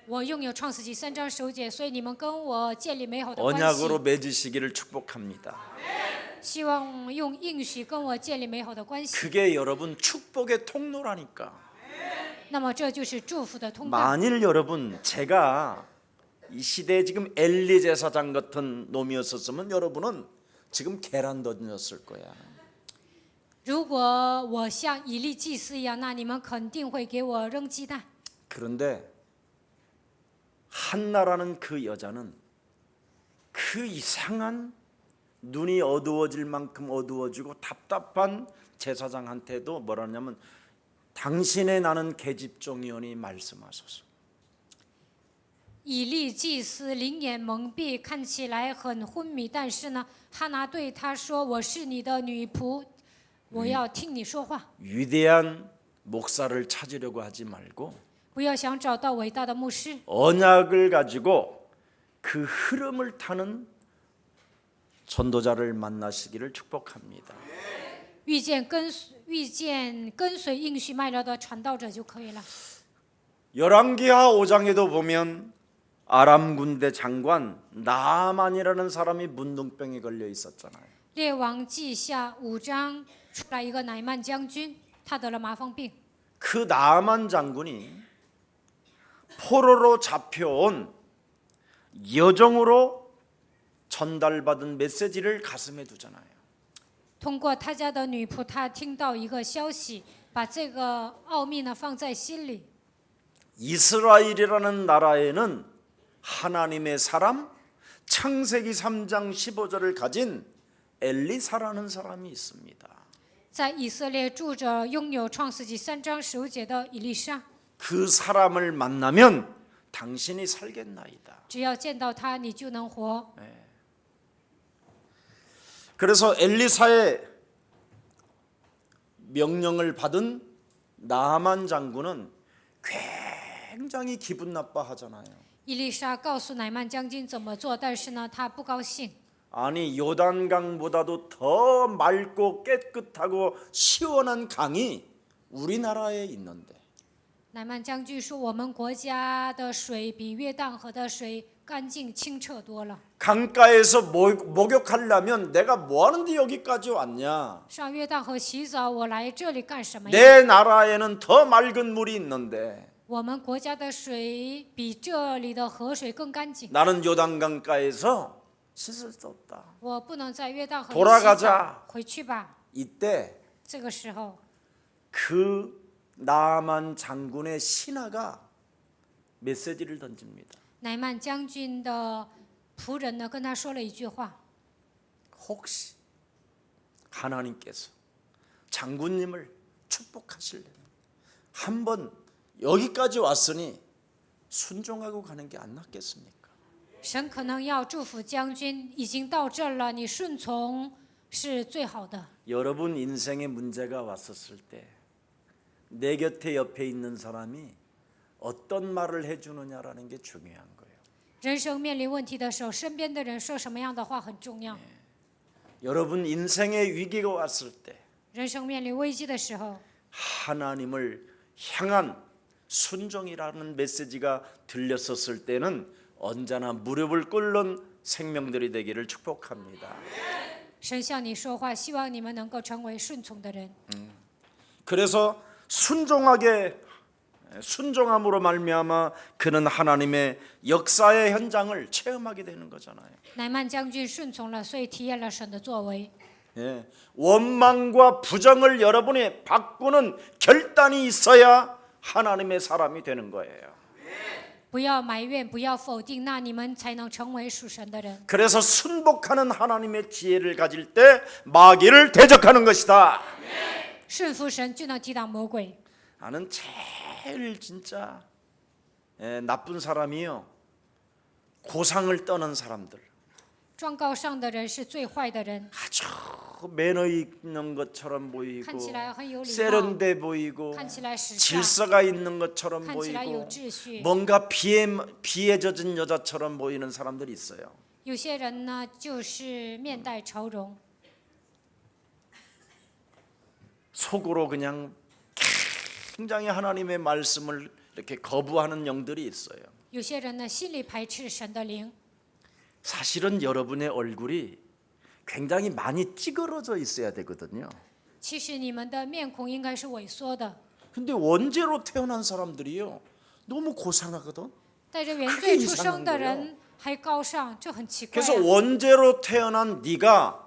我拥有创世纪3章15节，所以你们跟我建立美好的关 언약으로 系。 맺으시기를 축복합니다. 希望用应许跟我建立美好的关系。 그게 여러분 축복의 통로라니까. 那么这就是祝福的通道。 만일 여러분 제가 이 시대에 지금 엘리 제사장 같은 놈이었었으면 여러분은 지금 계란 던졌을 거야. 如果我像以利祭司一样，那你们肯定会给我扔鸡蛋。 그런데 한나라는 그 여자는 그 이상한 눈이 어두워질 만큼 어두워지고 답답한 제사장한테도 뭐라냐면 당신의 나는 계집종이오니 말씀하소서. 以利祭司灵眼蒙蔽，看起来很昏迷，但是呢，哈拿对他说：“我是你的女仆，我要听你说话。 위대한 목사를 찾으려고 하지 말고 不要想找到伟大的牧师， 언약을 가지고 그 흐름을 타는 전도자를 만나시기를 축복합니다. 遇见跟随应许脉络的传道者就可以了。 열왕기하 5장에도 보면 아람 군대 장관 나만이라는 사람이 문둥병에 걸려 있었잖아요. 列王记下5章出来一个乃曼将军，他得了麻风病。 그 나만 장군이 포로로 잡혀온 여정으로 전달받은 메시지를 가슴에 두잖아요. 通过他家的女仆，他听到一个消息，把这个奥秘呢放在心里。 이스라엘이라는 나라에는 하나님의 사람 창세기 3장 15절을 가진 엘리사라는 사람이 있습니다. 在以色列住着拥有创世纪3章15节的以利沙， 그 사람을 만나면 당신이 살겠나이다. 只要见到他，你就能活。 그래서 엘리사의 명령을 받은 나만 장군은 굉장히 기분 나빠하잖아요. 以利沙告诉乃曼将军怎么做，但是呢，他不高兴。 아니 요단강보다도 더 맑고 깨끗하고 시원한 강이 우리나라에 있는데 乃曼将军说：“我们国家的水比约旦河的水干净清澈多了。 강가에서 목욕하려면 내가 뭐하는데 여기까지 왔냐? 上约旦河洗澡，我来这里干什么呀？ 내 나라에는 더 맑은 물이 있는데 我们国家的水比这里的河水更干净。 나는 요단강가에서 씻을 수 없다. 我不能在约旦河里 돌아가자 洗澡，回去吧。 이때 这个时候， 그 나만 장군의 신하가 메시지를 던집니다. 乃曼将军的仆人呢跟他说了一句话： 혹시 하나님께서 장군님을 축복하실래요? 한번 여기까지 왔으니 순종하고 가는 게 안 낫겠습니까? 神可能要祝福将军，已经到这儿了，你顺从是最好的。 여러분 인생에 문제가 왔었을 때 내 곁에 옆에 있는 사람이 어떤 말을 해주느냐라는 게 중요한 거예요. 人生面临问题的时候，身边的人说什么样的话很重要。 여러분 인생의 위기가 왔을 때 人生面临危机的时候， 하나님을 향한 순종이라는 메시지가 들렸었을 때는 언제나 무릎을 꿇는 생명들이 되기를 축복합니다. 神向你说话，希望你们能够成为顺从的人。 그래서 순종함으로 말미암아 그는 하나님의 역사의 현장을 체험하게 되는 거잖아요. 乃曼将军顺从了，所以体验了神的作为。 예, 원망과 부정을 여러분이 바꾸는 결단이 있어야 하나님의 사람이 되는 거예요. 不要埋怨，不要否定，那你们才能成为属神的人。 그래서 순복하는 하나님의 지혜를 가질 때 마귀를 대적하는 것이다. 顺服神就能抵挡魔鬼。 나는 제일 진짜 나쁜 사람이요. 고상을 떠는 사람들. 状告上的人是最坏的人， 아주 매너 있는 것처럼 보이고 看起来很有礼貌， 세련돼 보이고 看起来时尚， 질서가 있는 것처럼 看起来有 보이고 秩序。 뭔가 비에 젖은 여자처럼 보이는 사람들이 있어요. 有些人呢，就是面带愁容， 속으로 그냥 굉장히 하나님의 말씀을 이렇게 거부하는 영들이 있어요. 有些人呢，心里排斥神的灵。 사실은 여러분의 얼굴이 굉장히 많이 찌그러져 있어야 되거든요. 其实你们的面孔应该是萎缩的， 근데 원죄로 태어난 사람들이요. 너무 고상하거든. 带着原罪出生的人还高尚，这很奇怪、 그래서 啊。 원죄로 태어난 네가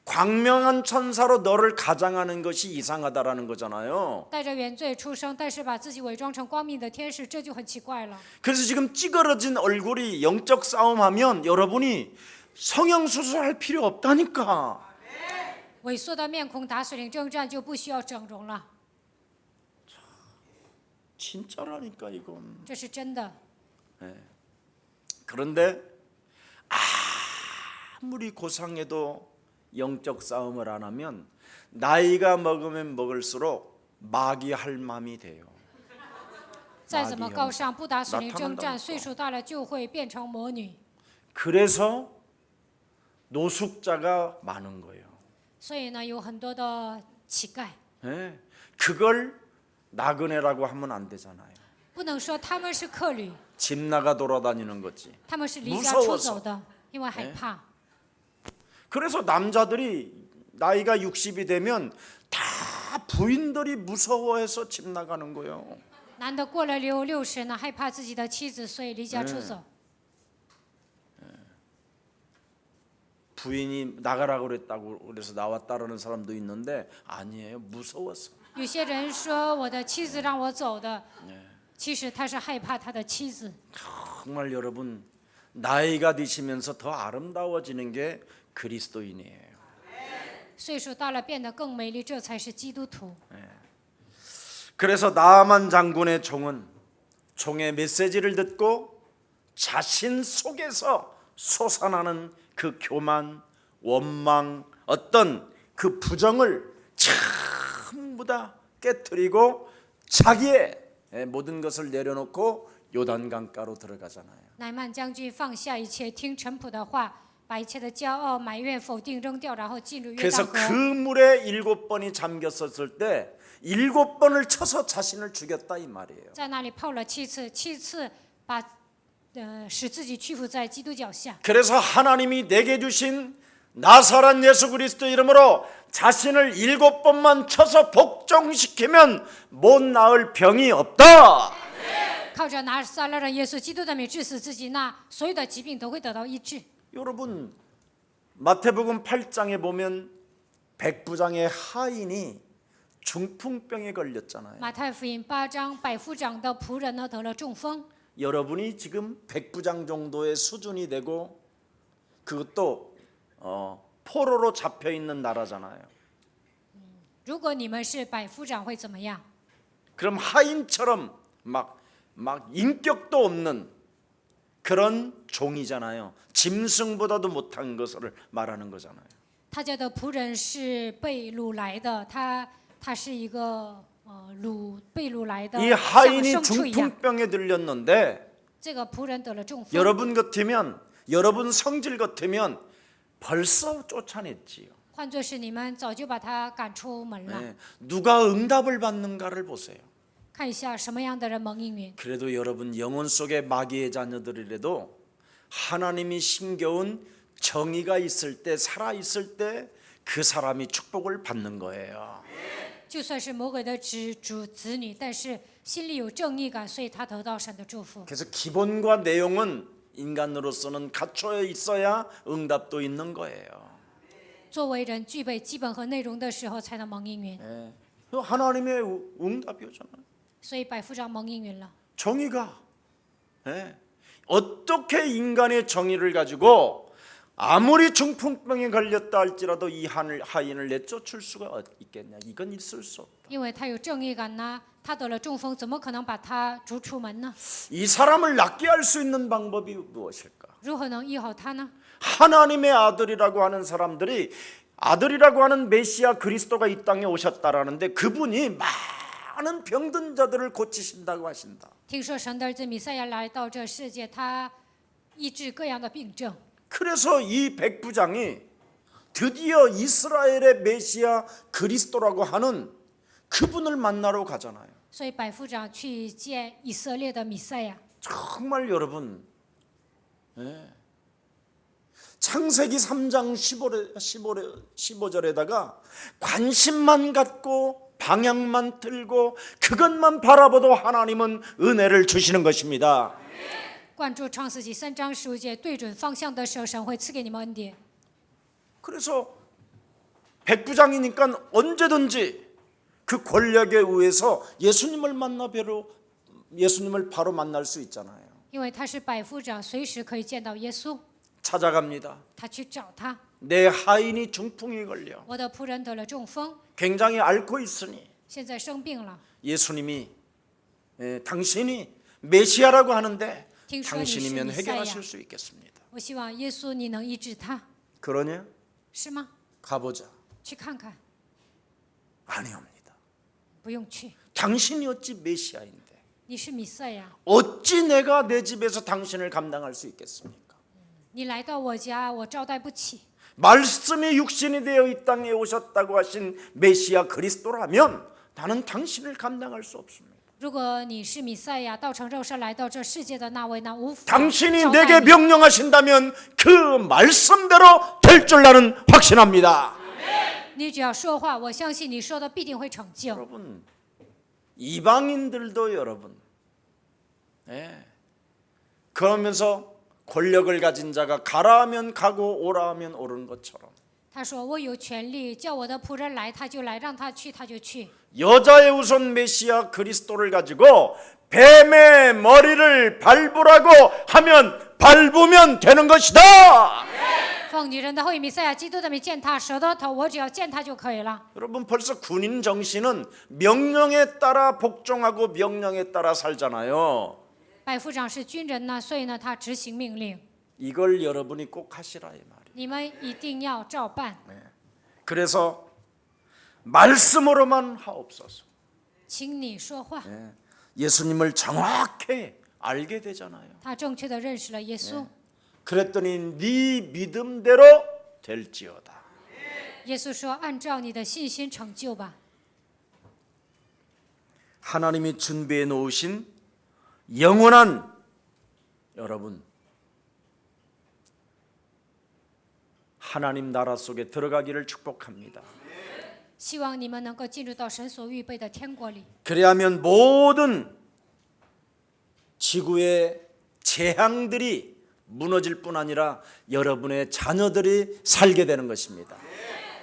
광명한 천사로 너를 가장하는 것이 이상하다라는 거잖아요. 带着原罪出生，但是把自己伪装成光明的天使，这就很奇怪了。 그래서 지금 찌그러진 얼굴이 영적 싸움하면 여러분이 성형 수술할 필요 없다니까. 萎缩的面孔打水灵征战就不需要整容了， 진짜라니까 이건. 这是真的。 그런데 아무리 고상해도 영적 싸움을 안 하면 나이가 먹으면 먹을수록 마귀 할 맘이 돼요. 再怎么 마귀 高 형상 尚，不打属灵征战， 나타난다고 岁数大了就会变成魔女。 그래서 노숙자가 많은 거예요. 所以呢，有很多的乞丐， 예, 그걸 나그네라고 하면 안 되잖아요. 不能说他们是客旅， 집 나가 돌아다니는 거지. 他们是离家出 무서워서 走的，因为害怕。 그래서 남자들이 나이가 60이 되면 다 부인들이 무서워해서 집 나가는 거예요. 男的过了60呢，害怕自己的妻子，所以离家出走。 부인이 나가라고 그랬다고 그래서 나왔다라는 사람도 있는데 아니에요. 무서워서. 有些人说我的妻子让我走的，其实他是害怕他的妻子。 정말 여러분 나이가 드시면서 더 아름다워지는 게 그리스도인이에요. 岁数大了变得更美丽，这才是基督徒。 그래서 나아만 장군의 종은 종의 메시지를 듣고 자신 속에서 솟아나는 그 교만, 원망, 어떤 그 부정을 전부 다 깨트리고 자기의 모든 것을 내려놓고 요단강가로 들어가잖아요. 乃曼将军放下一切，听臣仆的话，把一切的骄傲、埋怨、否定扔掉，然后进入约旦 그래서 河。 그 물에 7번이 잠겼었을 때 7번을 쳐서 자신을 죽였다 이 말이에요. 在那里泡了7次，7次把使自己屈服在基督脚下。 그래서 하나님이 내게 주신 나사렛 예수 그리스도 이름으로 자신을 7번만 쳐서 복종시키면 못 나을 병이 없다. 靠着拿撒勒人耶稣基督的名治死自己，那所有的疾病都会得到医治。 여러분 마태복음 8장에 보면 백부장의 하인이 중풍병에 걸렸잖아요. 马太福音8章，百夫长的仆人呢得了中风。 여러분이 지금 백부장 정도의 수준이 되고 그것도 포로로 잡혀 있는 나라잖아요. 如果你们是百夫长会怎么样？ 그럼 하인처럼 막 인격도 없는 그런 종이잖아요. 짐승보다도 못한 것을 말하는 거잖아요. 他家的仆人是被掳来的，他是一个被掳来的， 이 像 하인이 牲畜一样。 중풍병에 들렸는데 这个仆人得了中风， 여러분 같으면 여러분 성질 같으면 벌써 쫓아냈지요. 换作是你们，早就把他赶出门了。 네. 누가 응답을 받는가를 보세요. 看一下什么样的人蒙应允。 그래도 여러분 영혼 속에 마귀의 자녀들이라도 하나님이 심겨운 정의가 있을 때 살아 있을 때 그 사람이 축복을 받는 거예요. 就算是魔鬼的子女，但是心里有正义感，所以他得到神的祝福。 그래서 기본과 내용은 인간으로서는 갖춰 있어야 응답도 있는 거예요. 作为人具备基本和内容的时候，才能蒙应允。 네. 하나님의 응답이잖아요. 所以百夫长蒙应允了。 정의가 네. 어떻게 인간의 정의를 가지고 아무리 중풍병에 걸렸다 할지라도 이 하인을 내쫓을 수가 있겠냐? 이건 있을 수 없다. 因为他有正义感呢，他得了中风，怎么可能把他逐出门呢？ 이 사람을 낫게 할 수 있는 방법이 무엇일까? 如何能医好他呢？ 하나님의 아들이라고 하는 사람들이 아들이라고 하는 메시아 그리스도가 이 땅에 오셨다라는데 그분이 많은 병든 자들을 고치신다고 하신다. 听说神的儿子弥赛亚来到这世界，他医治各样的病症。 그래서 이 백부장이 드디어 이스라엘의 메시아 그리스도라고 하는 그분을 만나러 가잖아요. 所以百夫长去见以色列的弥赛亚。 정말 여러분 창세기 3장 15절에다가 관심만 갖고 방향만 틀고 그것만 바라보도 하나님은 은혜를 주시는 것입니다. 关注创世纪3章15节，对准方向的时候，神会赐给你们恩典。 그래서 백부장이니까 언제든지 그 권력에 의해서 예수님을 바로 만날 수 있잖아요. 因为他是百夫长，随时可以见到耶稣。 찾아갑니다. 他去找他， 내 하인이 중풍에 걸려 我的仆人得了中风， 굉장히 앓고 있으니 现在生病了。 예수님이 당신이 메시아라고 하는데 听说你是 당신이면 弥赛亚， 해결하실 수 있겠습니다. 我希望耶稣你能医治他， 그러냐? 是吗？ 가보자. 去看看， 아니옵니다. 不用去。 당신이 어찌 메시아인데 你是弥赛亚， 어찌 내가 내 집에서 당신을 감당할 수 있겠습니까? 你来到我家，我招待不起。 말씀이 육신이 되어 이 땅에 오셨다고 하신 메시아 그리스도라면 나는 당신을 감당할 수 없습니다. 如果你是弥赛亚，道成肉身来到这世界的那位，那无法 당신이 招 내게 待你。 명령하신다면 그 말씀대로 될 줄 나는 확신합니다. 你只要说话，我相信你说的必定会成就。 여러분, 이방인들도 여러분, 예. 그러면서 권력을 가진 자가 가라 하면 가고 오라 하면 오른 것처럼 他说：“我有权利，叫我的仆人来，他就来；让他去，他就去。 여자의 우선 메시아 그리스도를 가지고 뱀의 머리를 밟으라고 하면 밟으면 되는 것이다. 奉女人的后裔弥赛亚基督的名践踏蛇的头，我只要践踏就可以了。 여러분 벌써 군인 정신은 명령에 따라 복종하고 명령에 따라 살잖아요. 百夫长是军人呢，所以呢，他执行命令。 이걸 여러분이 꼭 하시라 이 말이에요. 你们一定要照办， 그래서 말씀으로만 하옵소서. 请你说话。 예수님을 정확히 알게 되잖아요. 他正确的认识了耶稣。 그랬더니 네 믿음대로 될지어다. 耶稣说：“按照你的信心成就吧。 하나님이 준비해 놓으신 영원한 여러분 하나님 나라 속에 들어가기를 축복합니다. ”希望你们能够进入到神所预备的天国里。 그래야면 모든 지구의 재앙들이 무너질 뿐 아니라 여러분의 자녀들이 살게 되는 것입니다.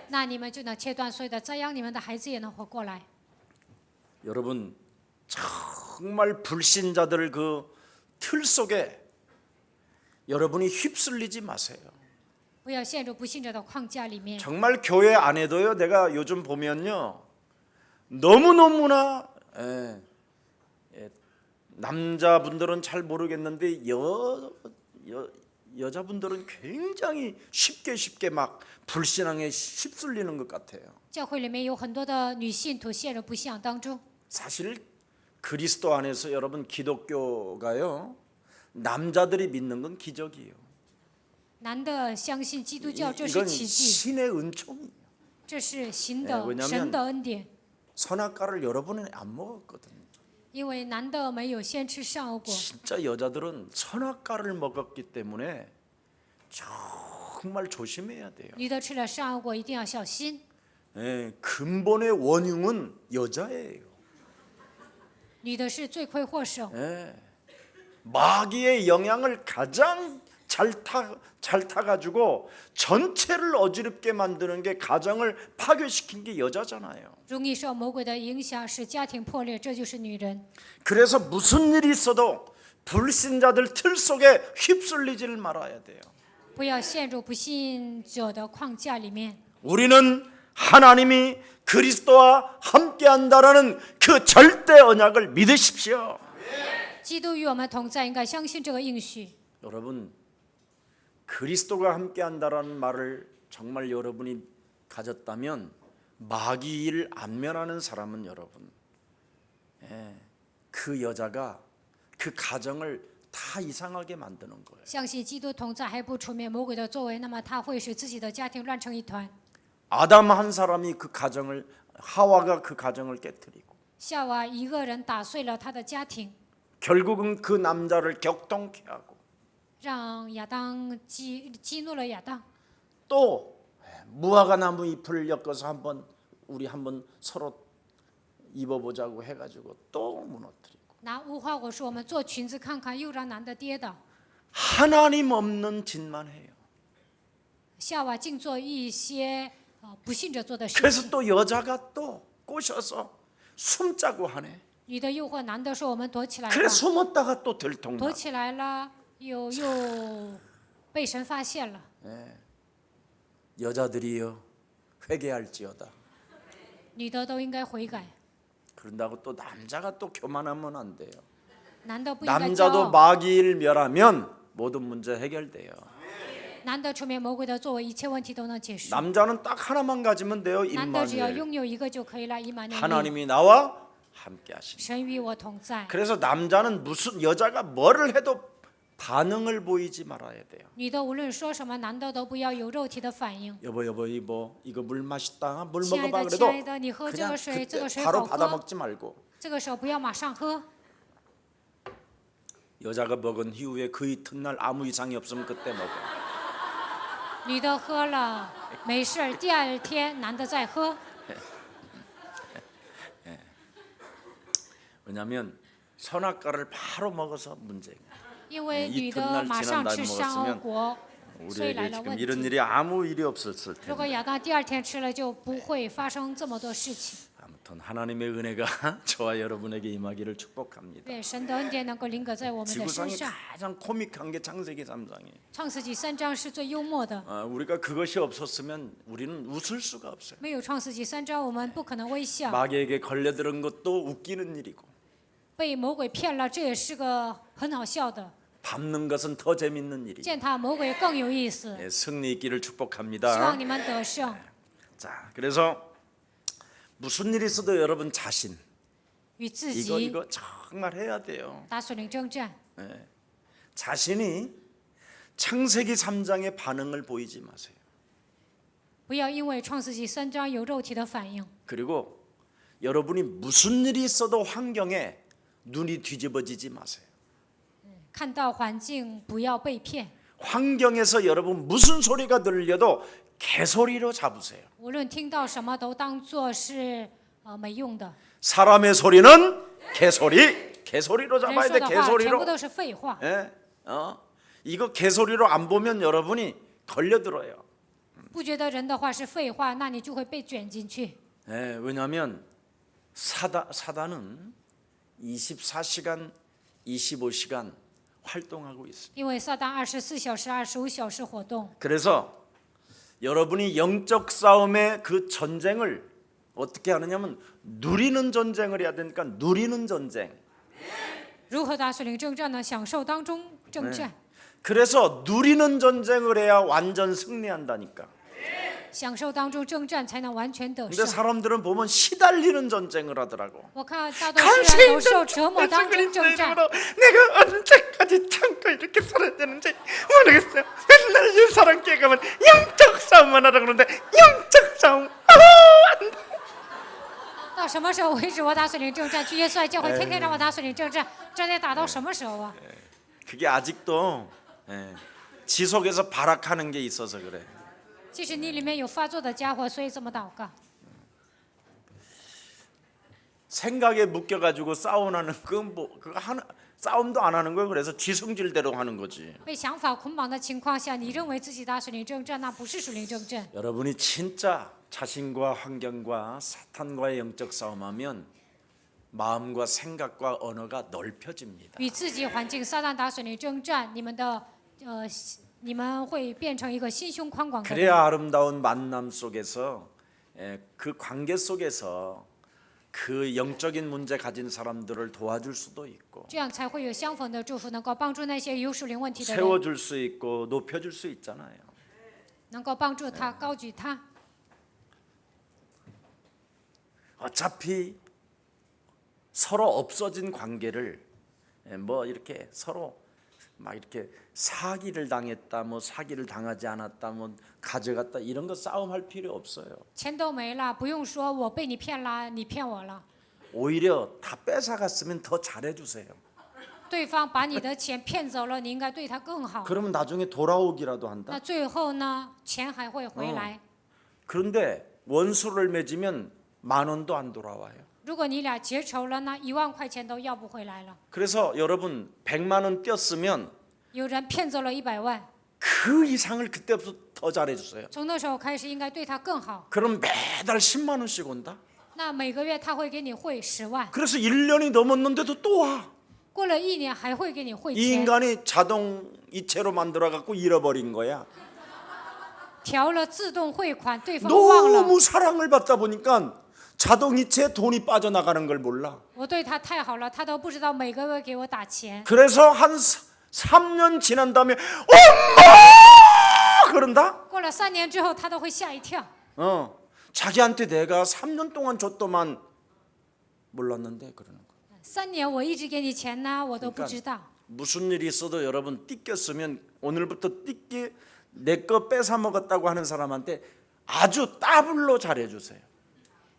那你们就能切断所有的灾殃，你们的孩子也能活过来。 여러분 정말 불신자들 그 틀 속에 여러분이 휩쓸리지 마세요. 不要陷入不信者的框架里面。 정말 교회 안에도요. 내가 요즘 보면요. 너무너무나 남자분들은 잘 모르겠는데 여자분들은 굉장히 쉽게 막 불신앙에 휩쓸리는 것 같아요. 教会里面有很多的女信徒陷入不信仰当中。 사실 그리스도 안에서 여러분 기독교가요. 남자들이 믿는 건 기적이에요. 男的相信基督教，这是 이건 奇迹， 신의 은총이에요. 这是神 네 的 왜냐하면 神的恩典。 선악과를 여러분은 안 먹었거든요. 因为男的没有先吃善恶果， 진짜 여자들은 선악과를 먹었기 때문에 정말 조심해야 돼요. 女的吃了善恶果一定要小心。 근본의 원흉은 여자예요. 女的是罪魁祸首， 마귀의 영향을 가장 잘 타가지고 전체를 어지럽게 만드는 게 가정을 파괴시킨 게 여자잖아요. 容易受魔鬼的影响，使家庭破裂，这就是女人。 그래서 무슨 일이 있어도 불신자들 틀 속에 휩쓸리지를 말아야 돼요. 不要陷入不信者的框架里面。 우리는 하나님이 그리스도와 함께한다라는 그 절대 언약을 믿으십시오. 基督与我们同在，应该相信这个应许。 여러분 그리스도가 함께한다라는 말을 정말 여러분이 가졌다면 마귀를 안면하는 사람은 여러분 그 여자가 그 가정을 다 이상하게 만드는 거예요. 相信基督同在还不出面魔鬼的作为，那么他会使自己的家庭乱成一团。 아담 한 사람이 그 가정을 하와가 그 가정을 깨뜨리고 夏娃一个人打碎了他的家庭， 결국은 그 남자를 격동케 하고 让亚当激怒了亚当。 또 무화과 나무 잎을 엮어서 우리 한번 서로 입어보자고 해가지고 또 무너뜨리고 拿无花果树我们做裙子看看，又让男的跌倒。 하나님 없는 짓만 해요. 夏娃竟做一些不信者做的事 그래서 情。 또 여자가 또 꼬셔서 숨자고 하네. 女的诱惑男的说：“我们躲起来吧。 그래 숨었다가 또 들통나. 躲起来了，又被神发现了。 여자들이요 회개할지어다. 女的都应该悔改， 그런다고 또 남자가 또 교만하면 안 돼요. 男的不应该骄 남자도 傲。 마귀를 멸하면 모든 문제 해결돼요. 男的出面魔鬼的作为，一切问题都能解决。 남자는 딱 하나만 가지면 돼요. 男的只要 임마누엘. 拥有一个就可以了，以马内利。 하나님이 나와 함께 하신다. 神与我同在。 그래서 남자는 무슨 여자가 뭐를 해도 반응을 보이지 말아야 돼요. 女的无论说什么，男的都不要有肉体的反应。 여보 이거 물 맛있다. 물 亲爱 먹어봐. 的，亲 그래도 爱的，你喝这 그냥 个水，这 그때 个水 바로 好 받아 喝， 먹지 말고 这个时候不要马上喝。 여자가 먹은 이후에 그 이튿날 아무 이상이 없으면 그때 먹어. 女的喝了没事儿，第二天男的再喝。 왜냐하면 선악과를 바로 먹어서 문제예요. 因为 이 女的 튿날 马上 지난 吃 날 善恶 먹었으면 果，所以来 우리에게 了 지금 问 이런 题。 일이 아무 일이 없었을 如果 텐데. 亚当第二天吃了，就不会发生这么多事情。 아무튼 하나님의 은혜가 저와 여러분에게 임하기를 축복합니다. 对，神的恩典能够临格在我们的身 지구상에 上。 가장 코믹한 게 창세기 3장이에요. 创世纪3章是最幽默的， 우리가 그것이 없었으면 우리는 웃을 수가 없어요. 没有创世纪3章，我们不可能微笑。 마귀에게 걸려드는 것도 웃기는 일이고 被魔鬼骗了，这也是个很好笑的。 밟는 것은 더 재밌는 일이에요. 践踏魔鬼更有意思。 예, 승리 있기를 希 축복합니다. 望你们得胜。 자, 그래서 무슨 일이 있어도 여러분 자신 与自 이거 己 이거 정말 해야 돼요. 打属灵征战， 예. 자신이 창세기 3장의 반응을 보이지 마세요. 不要因为创世纪3章有肉体的反应。 그리고 여러분이 무슨 일이 있어도 환경에 눈이 뒤집어지지 마세요. 看到环境不要被骗， 환경에서 여러분 무슨 소리가 들려도 개소리로 잡으세요. 无论听到什么都当作是没用的。 사람의 소리는 개소리로 人 잡아야 说 돼. 的话全部 개소리로. 都是废话。 예? 이거 개소리로 안 보면 여러분이 걸려들어요. 不觉得人的话是废话，那你就会被卷进去。 예, 왜냐하면 사단은 24시간, 25시간 활동하고 있습니다. 因为撒旦24小时、25小时活动， 그래서 여러분이 영적 싸움의 그 전쟁을 어떻게 하느냐면 누리는 전쟁을 해야 되니까 누리는 전쟁. 如何打属灵征战呢？享受当中征战， 그래서 누리는 전쟁을 해야 완전 승리한다니까. 享受当中征战才能完全得 근데 胜。 사람들은 보면 시달리는 전쟁을 하더라고. 我看大多数人都受折磨当中征战。 내가 언제까지 참고 이렇게 살아야 되는지 모르겠어요. 맨날 이 사람 깨가면 영적 싸움만 하라 그러는데 영적 싸움 안 돼. 到什么时候为止我打属灵征战？去耶稣爱教会天天让我打属灵征战，这得打到什么时候啊？ 그게 아직도 지속해서 발악하는 게 있어서 그래. 即使你里面有发作的家伙，所以这么祷告。 생각에 묶여가지고 싸움하는 그거 하나 싸움도 안 하는 거예요. 그래서 지성질대로 하는 거지. 被想法捆绑的情况下，你认为自己打属灵征战，那不是属灵征战。 여러분이 진짜 자신과 환경과 사탄과의 영적 싸움하면 마음과 생각과 언어가 넓혀집니다. 与自己环境撒旦打属灵征战，你们会变成一个心胸宽广的人。 그래야 아름다운 만남 속에서 그 관계 속에서 그 영적인 문제 가진 사람들을 도와줄 수도 있고 这样才会有相逢的祝福，能够帮助那些有属灵问题的人， 세워줄 수 있고 높여줄 수 있잖아요. 能够帮助他、高举他。 어차피 서로 없어진 관계를 뭐 이렇게 서로 막 이렇게 사기를 당했다, 뭐 사기를 당하지 않았다, 뭐 가져갔다 이런 거 싸움할 필요 없어요. 钱都没了，不用说我被你骗了，你骗我了。 오히려 다 뺏어갔으면 더 잘해주세요. 对方把你的钱骗走了，你应该对他更好。 그러면 나중에 돌아오기라도 한다. 那最后呢，钱还会回来。 그런데 원수를 맺으면 10,000원도 안 돌아와요. 如果你俩结仇了，那1万块钱都要不回来了。 그래서 여러분 100만 원 띄었으면 有人骗走了100万， 그 이상을 그때부터 더 잘해주세요. 从那时候开始应该对他更好。 그럼 매달 10만 원씩 온다. 那每个月他会给你汇10万， 그래서 1년이 넘었는데도 또 와. 过了1年还会给你汇 이 钱。 인간이 자동 이체로 만들어 갖고 잃어버린 거야. 调了自动汇款，对方忘了。 너무 사랑을 받다 보니까 자동 이체에 돈이 빠져나가는 걸 몰라. 我对他太好了，他都不知道每个月给我打钱。 그래서 한 3년 지난 다음에 엄마 그런다. 过了3年之后，他都会吓一跳。 자기한테 내가 3년 동안 줬더만 몰랐는데 그러는 거. 3年我一直给你钱呢，我都不 그러니까 知道。 무슨 일이 있어도 여러분 띠꼈으면 오늘부터 띠끼 내 거 뺏어 먹었다고 하는 사람한테 아주 더블로 잘해 주세요.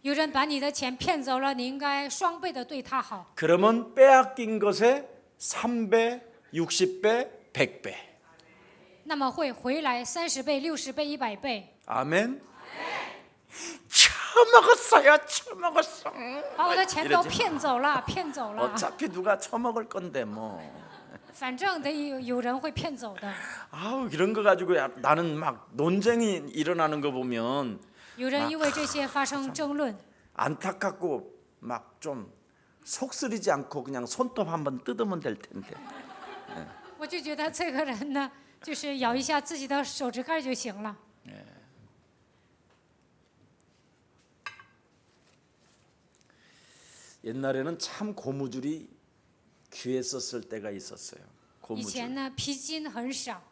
有人把你的钱骗走了，你应该双倍的对他好。 그러면 빼앗긴 것에 3배, 60배, 100배. 那么会回来30倍、60倍、100倍， 아멘. 처먹었어요. 처먹었어. 把我的钱都 이러지 骗走了，骗走了。 어차피 누가 처먹을 건데 뭐. 反正得有人会骗走的。 아우 이런 거 가지고 나는 막 논쟁이 일어나는 거 보면 有人因为这些发生争论， 안타깝고 막 좀 속쓰리지 않고 그냥 손톱 한번 뜯으면 될 텐데. 我就觉得这个人呢，就是咬一下自己的手指盖就行了。 옛날에는 참 고무줄이 귀했었을 때가 있었어요. 以 고무줄. 前呢，皮筋很少，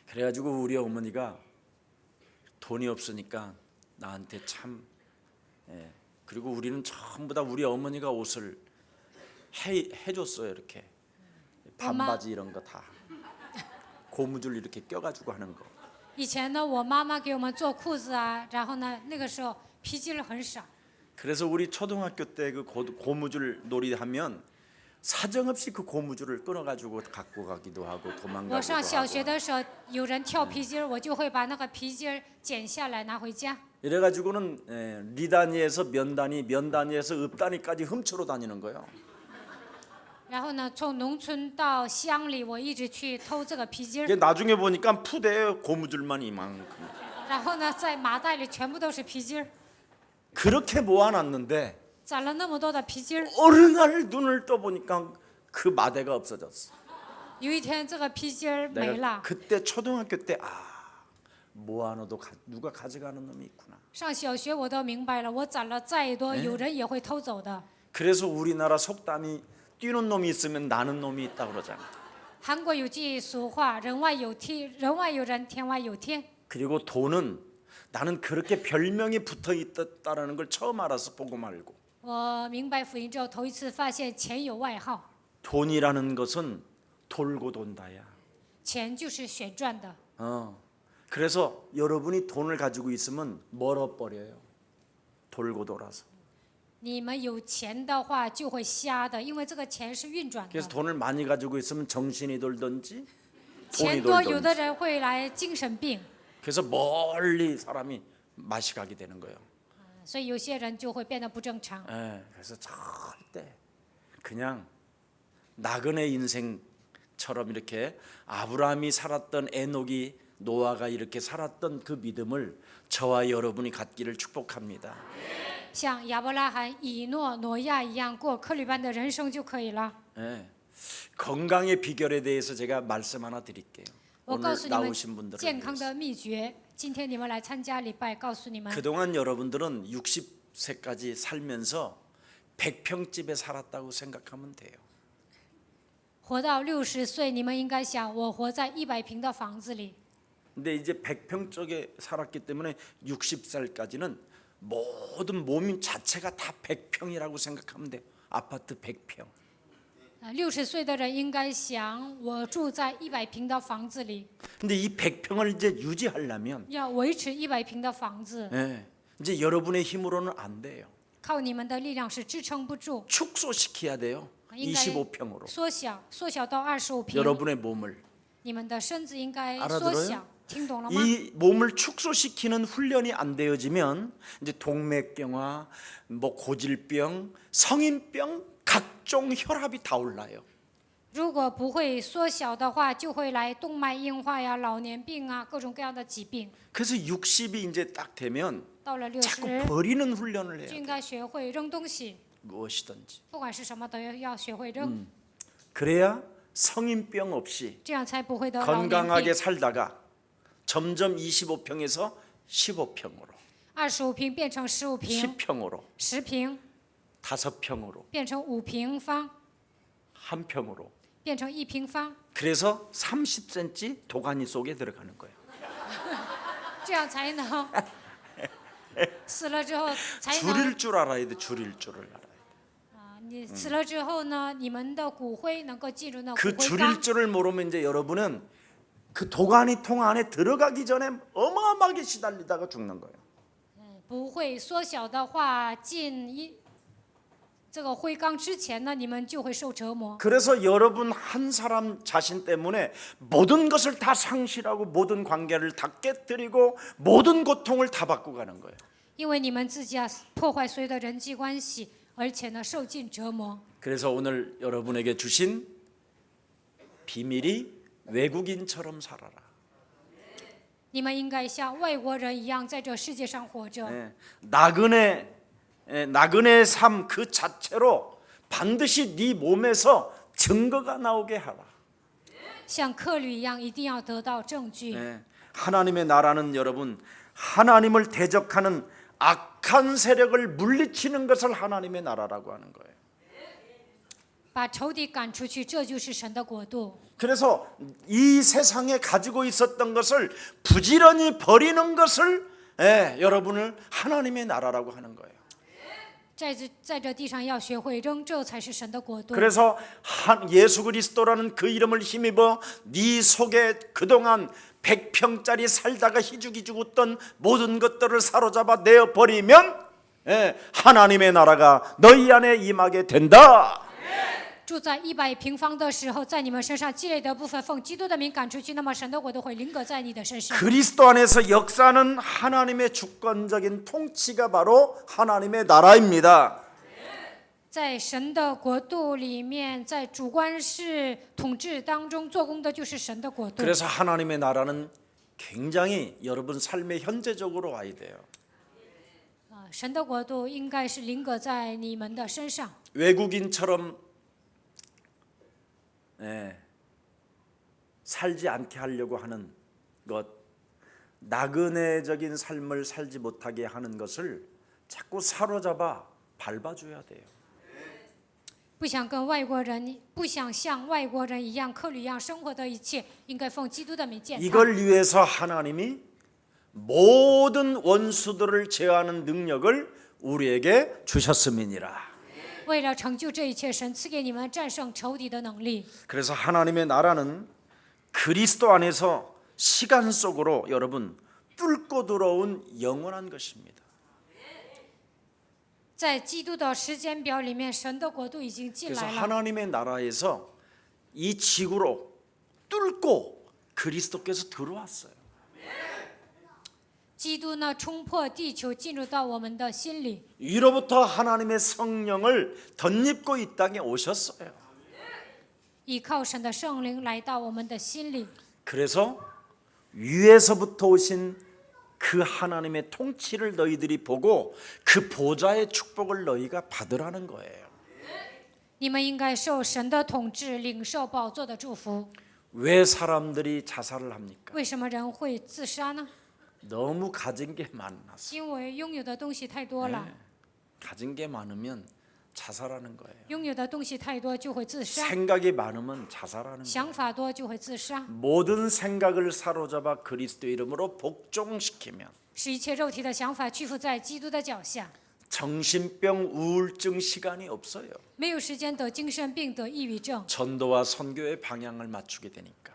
그래가지고 우리 어머니가 돈이 없으니까 나한테 참 그리고 우리는 전부 다 우리 어머니가 옷을 해줬어요. 이렇게 반바지 이런 거 다 고무줄 이렇게 껴가지고 하는 거. 以前呢，我妈妈给我们做裤子啊，然后呢，那个时候皮筋很少。 그래서 우리 초등학교 때 그 고무줄 놀이 하면 사정없이 그 고무줄을 끊어가지고 갖고 가기도 하고 我 도망가기도 上小学 하고. 的时候，有人跳皮筋儿，我就会把那个皮筋儿剪下来拿回家。 이래가지고는 리단위에서 면단위, 면단위에서 읍단위까지 훔쳐로 다니는 거예요. 然后呢，从农村到乡里，我一直去偷这个皮筋 이게 儿。 나중에 보니까 푸대에 고무줄만 이만큼. 然后呢，在麻袋里全部都是皮筋儿， 그렇게 모아놨는데 攒了那么多的皮筋儿。 어느 날 눈을 떠보니까 그 마대가 없어졌어. 有一天，这个皮筋儿没 내가 了。 그때 초등학교 때 모아놔도 누가 가져가는 놈이 있구나. 上小学我都明白了，我攒了再多，有人也会偷走的。 그래서 우리나라 속담이 뛰는 놈이 있으면 나는 놈이 있다 그러잖아. 韩国有句俗话：“人外有天，人外有人，天外有天。” 그리고 돈은 나는 그렇게 별명이 붙어 있다라는 걸 처음 알아서 보고 말고. 我明白福音之后，头一次发现钱有外号， 돈이라는 것은 돌고 돈다야. 钱就是旋转的。 그래서 여러분이 돈을 가지고 있으면 멀어버려요. 돌고 돌아서. 你们有钱的话就会瞎的，因为这个钱是运转 그래서 的。 돈을 많이 가지고 있으면 정신이 돌든지 钱 돈이 多，有的 돌든지. 人会来精神病， 그래서 멀리 사람이 맛이 가게 되는 거예요. 所以有些人就会变得不正常。 그래서 절대 그냥 나그네 인생처럼 이렇게 아브라함이 살았던 에녹이 노아가 이렇게 살았던 그 믿음을 저와 여러분이 갖기를 축복합니다. 像亚伯拉罕、以诺、挪亚一样过克律般的人生就可以了。 건강의 비결에 대해서 제가 말씀 하나 드릴게요. 我告 오늘 诉你们 나오신 분들을 健康 위해서. 的秘诀。今天你们来参加礼拜，告诉你们， 그동안 여러분들은 60세까지 살면서 100평집에 살았다고 생각하면 돼요. 活到60岁，你们应该想，我活在100平的房子里。 근데 이제 100평 쪽에 살았기 때문에 60살까지는 모든 몸 자체가 다 100평이라고 생각하면 돼요. 아파트 100평. 60岁的人应该想，我住在100平的房子里， 근데 이 100평을 이제 유지하려면 要维持100平的房子， 이제 여러분의 힘으로는 안 돼요. 靠你们的力量是支撑不住， 축소시켜야 돼요. 应该 25평으로 缩小到25平。 여러분의 몸을. 你们的身子应该 알아들어요 缩小，听懂了吗？ 이 몸을 축소시키는 훈련이 안 되어지면 이제 동맥경화, 뭐 고질병, 성인병, 각종 혈압이 다 올라요. 如果不会缩小的话，就会来动脉硬化呀、老年病啊，各种各样的疾病。 그래서 60이 이제 딱 되면 到了 자꾸 60， 버리는 훈련을 就 해요. 应该学会扔东西， 무엇이든지. 不管是什么都要学会扔， 그래야 성인병 없이 这样才不会得老年 건강하게 病。 살다가 점점 25평에서 15평으로, 25平变成15平， 10평으로, 10平 5평으로, 变成5平方， 1평으로. 变成1平方， 그래서 30cm 도가니 속에 들어가는 거예요. 这样才能死了之后才能 줄일 줄 알아야 돼. 줄일 줄을 알아야 돼. 你死了之后呢，你们的骨灰能够进入那骨 그 灰缸。 줄일 줄을 모르면 이제 여러분은 그 도가니통 안에 들어가기 전에 어마어마하게 시달리다가 죽는 거예요. 不会缩小的话，这个灰缸之前呢，你们就会受折磨。 그래서 여러분 한 사람 자신 때문에 모든 것을 다 상실하고 모든 관계를 다 깨뜨리고 모든 고통을 다 받고 가는 거예요. 因为你们自己破坏所有的人际关系，而且呢，受尽折磨。 그래서 오늘 여러분에게 주신 비밀이 외국인처럼 살아라. 你们应该像外国人一样在这世界上活着。 나그네의 삶 그 자체로 반드시 네 몸에서 증거가 나오게 하라. 像客旅一样，一定要得到证据。 하나님의 나라는 여러분 하나님을 대적하는 악한 세력을 물리치는 것을 하나님의 나라라고 하는 거예요. 把仇敌赶出去，这就是神的国度。 그래서 이 세상에 가지고 있었던 것을 부지런히 버리는 것을 여러분을 하나님의 나라라고 하는 거예요. 在这地上要学会扔，这才是神的国度。 그래서 예수 그리스도라는 그 이름을 힘입어 네 속에 그동안 100평짜리 살다가 희죽이 죽었던 모든 것들을 사로잡아 내어버리면 하나님의 나라가 너희 안에 임하게 된다. 住在100平方的时候，在你们身上积累的部分，奉基督的名赶出去，那么神的国度会临格在你的身上。 그리스도 안에서 역사는 하나님의 주권적인 통치가 바로 하나님의 나라입니다. 在神的国度里面，在主观式统治当中做工的就是神的国度。 그래서 하나님의 나라는 굉장히 여러분 삶에 현재적으로 와야 돼요. 神的国度应该是临格在你们的身上。 외국인처럼 살지 않게 하려고 하는 것, 나그네적인 삶을 살지 못하게 하는 것을 자꾸 사로잡아 밟아줘야 돼요. 不想像外国人一样、客旅一样生活的一切，应该奉基督的名践踏。 이걸 위해서 하나님이 모든 원수들을 제어하는 능력을 우리에게 주셨음이니라. 为了成就这一切，神赐给你们战胜仇敌的能力。 그래서 하나님의 나라는 그리스도 안에서 시간 속으로 여러분 뚫고 들어온 영원한 것입니다. 在基督的时间表里面，神的国度已经进 그래서 来了。 하나님의 나라에서 이 지구로 뚫고 그리스도께서 들어왔어요. 基督呢，冲破地球，进入到我们的心里。 위로부터 하나님의 성령을 덧입고 이 땅에 오셨어요. 依靠神的圣灵来到我们的心里。 그래서 위에서부터 오신 그 하나님의 통치를 너희들이 보고 그 보좌의 축복을 너희가 받으라는 거예요. 你们应该受神的统治，领受宝座的祝福。 왜 사람들이 자살을 합니까? 为什么人会自杀呢？ 너무 가진 게 많아서. 因为拥有的东西太多了， 가진 게 많으면 자살하는 거예요. 拥有的东西太多就会自杀， 생각이 많으면 자살하는 거예요. 想法多就会自杀， 모든 생각을 사로잡아 그리스도 이름으로 복종시키면 使一切肉体的想法屈服在基督的脚下， 정신병, 우울증 시간이 없어요. 没有时间得精神病、得抑郁症， 전도와 선교의 방향을 맞추게 되니까.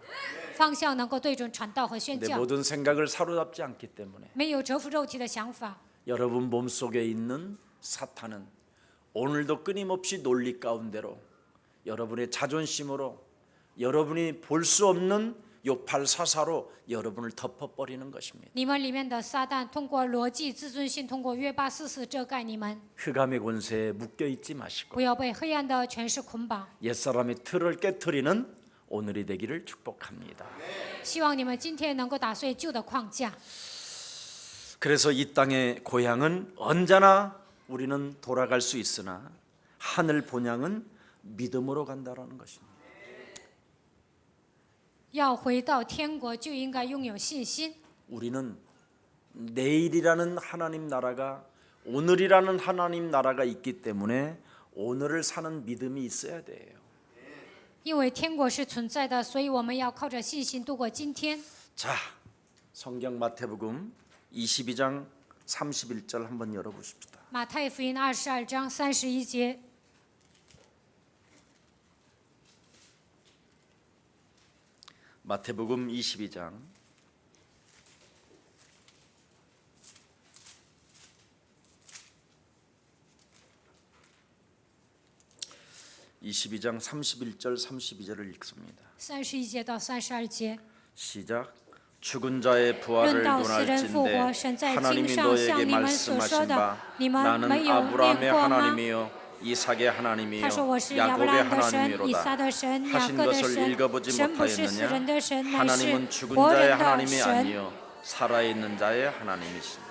方向能够对准传道和宣 내 教， 모든 생각을 사로잡지 않기 때문에 没有折服肉体的想法。 여러분 몸속에 있는 사탄은 오늘도 끊임없이 논리 가운데로 여러분의 자존심으로 여러분이 볼 수 없는 요팔사사로 여러분을 덮어버리는 것입니다. 你们里面的撒旦通过逻辑、自尊心，通过约巴四四遮盖你们， 흑암의 권세에 묶여있지 마시고 不要被黑暗的权势捆绑。 옛사람의 틀을 깨트리는 오늘이 되기를 축복합니다. 希望你们今天能够打碎旧的框架。 그래서 이 땅의 고향은 언제나 우리는 돌아갈 수 있으나 하늘 본향은 믿음으로 간다라는 것입니다. 要回到天国，就应该拥有信心。 우리는 내일이라는 하나님 나라가 오늘이라는 하나님 나라가 있기 때문에 오늘을 사는 믿음이 있어야 돼요. 因为天国是存在的，所以我们要靠着信心度过今天。 자, 성경 마태복음 22장 31절 한번 열어보십시다. 马太福音22章31节， 마태복음 22장 31절 32절을 읽습니다. 31节到32节。 시작. 죽은 자의 부활을 论到死人复活， 논할진대 神在经 하나님이 上 너에게 向你们所说 말씀하신 的 바 ，你们没 나는 有 아브라함의 念过吗？ 하나님이요 이삭의 하나님이요 他说我是亚伯 야곱의 兰的神、以 하나님이로다 撒的神、雅 하신 各的 것을 神。 읽어보지 神不是死 못하였느냐 人的神，乃是 하나님은 죽은 活 자의 人的 하나님이 神。 아니요 살아있는 자의 하나님이십니다.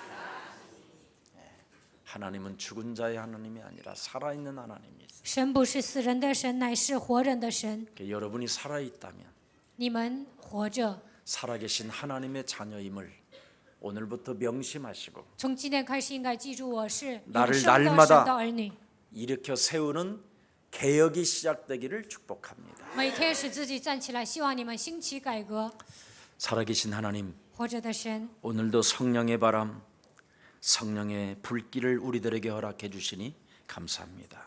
하나님은 죽은 자의 하나님이 아니라 살아있는 하나님이세요. 神不是死人的神，乃是活人的神。 여러분이 살아있다면 你们活着， 살아계신 하나님의 자녀임을 오늘부터 명심하시고 从今天开始应该记住，我是 나를 永生的 날마다 神的儿女。 일으켜 세우는 개혁이 시작되기를 축복합니다. 每天使自己站起来，希望你们兴起改革。 살아계신 하나님, 活着的神， 오늘도 성령의 바람, 성령의 불길을 우리들에게 허락해 주시니 감사합니다.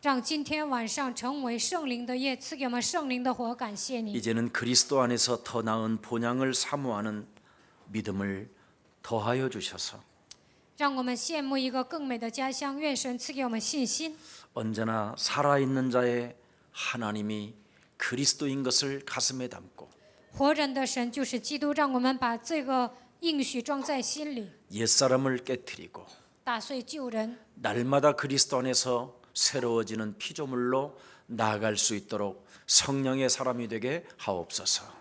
让今天晚上成为圣灵的夜，赐给我们圣灵的火。感谢你， 이제는 그리스도 안에서 더 나은 본향을 사모하는 믿음을 더하여 주셔서 让我们羡慕一个更美的家乡。愿神赐给我们信心， 언제나 살아있는 자의 하나님이 그리스도인 것을 가슴에 담고 活人的神就是基督。让我们把这个应许装在心里， 옛사람을 깨뜨리고 打碎旧人， 날마다 그리스도 안에서 새로워지는 피조물로 나아갈 수 있도록 성령의 사람이 되게 하옵소서.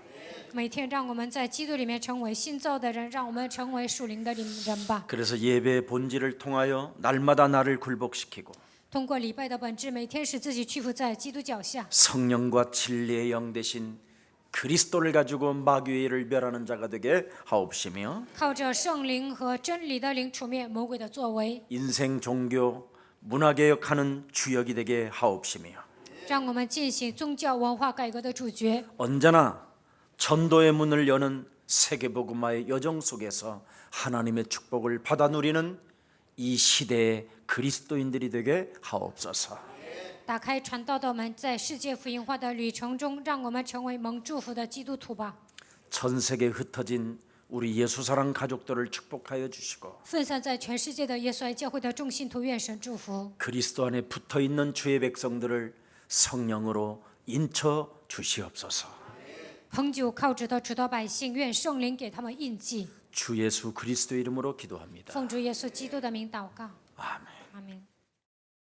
每天让我们在基督里面成为新造的人，让我们成为属灵的人吧。 그래서 예배의 본질을 통하여 날마다 나를 굴복시키고 通过礼拜的本质，每天使自己屈服在基督脚下， 성령과 진리의 영 대신 그리스도를 가지고 마귀를 멸하는 자가 되게 하옵시며 靠着圣灵和真理的灵除灭魔鬼的作为， 인생 종교 문화개혁하는 주역이 되게 하옵시며 让我们进行宗教文化改革的主角。 언제나 전도의 문을 여는 세계복음화의 여정 속에서 하나님의 축복을 받아 누리는 이 시대의 그리스도인들이 되게 하옵소서. 打开传道的门，在世界福音化的旅程中，让我们成为蒙祝福的基督徒吧。 전 세계에 흩어진 우리 예수사랑 가족들을 축복하여 주시고 分散在全世界的耶稣爱教会的众信徒，愿神祝福。 그리스도 안에 붙어있는 주의 백성들을 성령으로 인쳐 주시옵소서. 恒久靠着的主的百姓，愿圣灵给他们印记。 주 예수 그리스도 이름으로 기도합니다. 奉主耶稣基督的名祷告， 아멘. 阿门。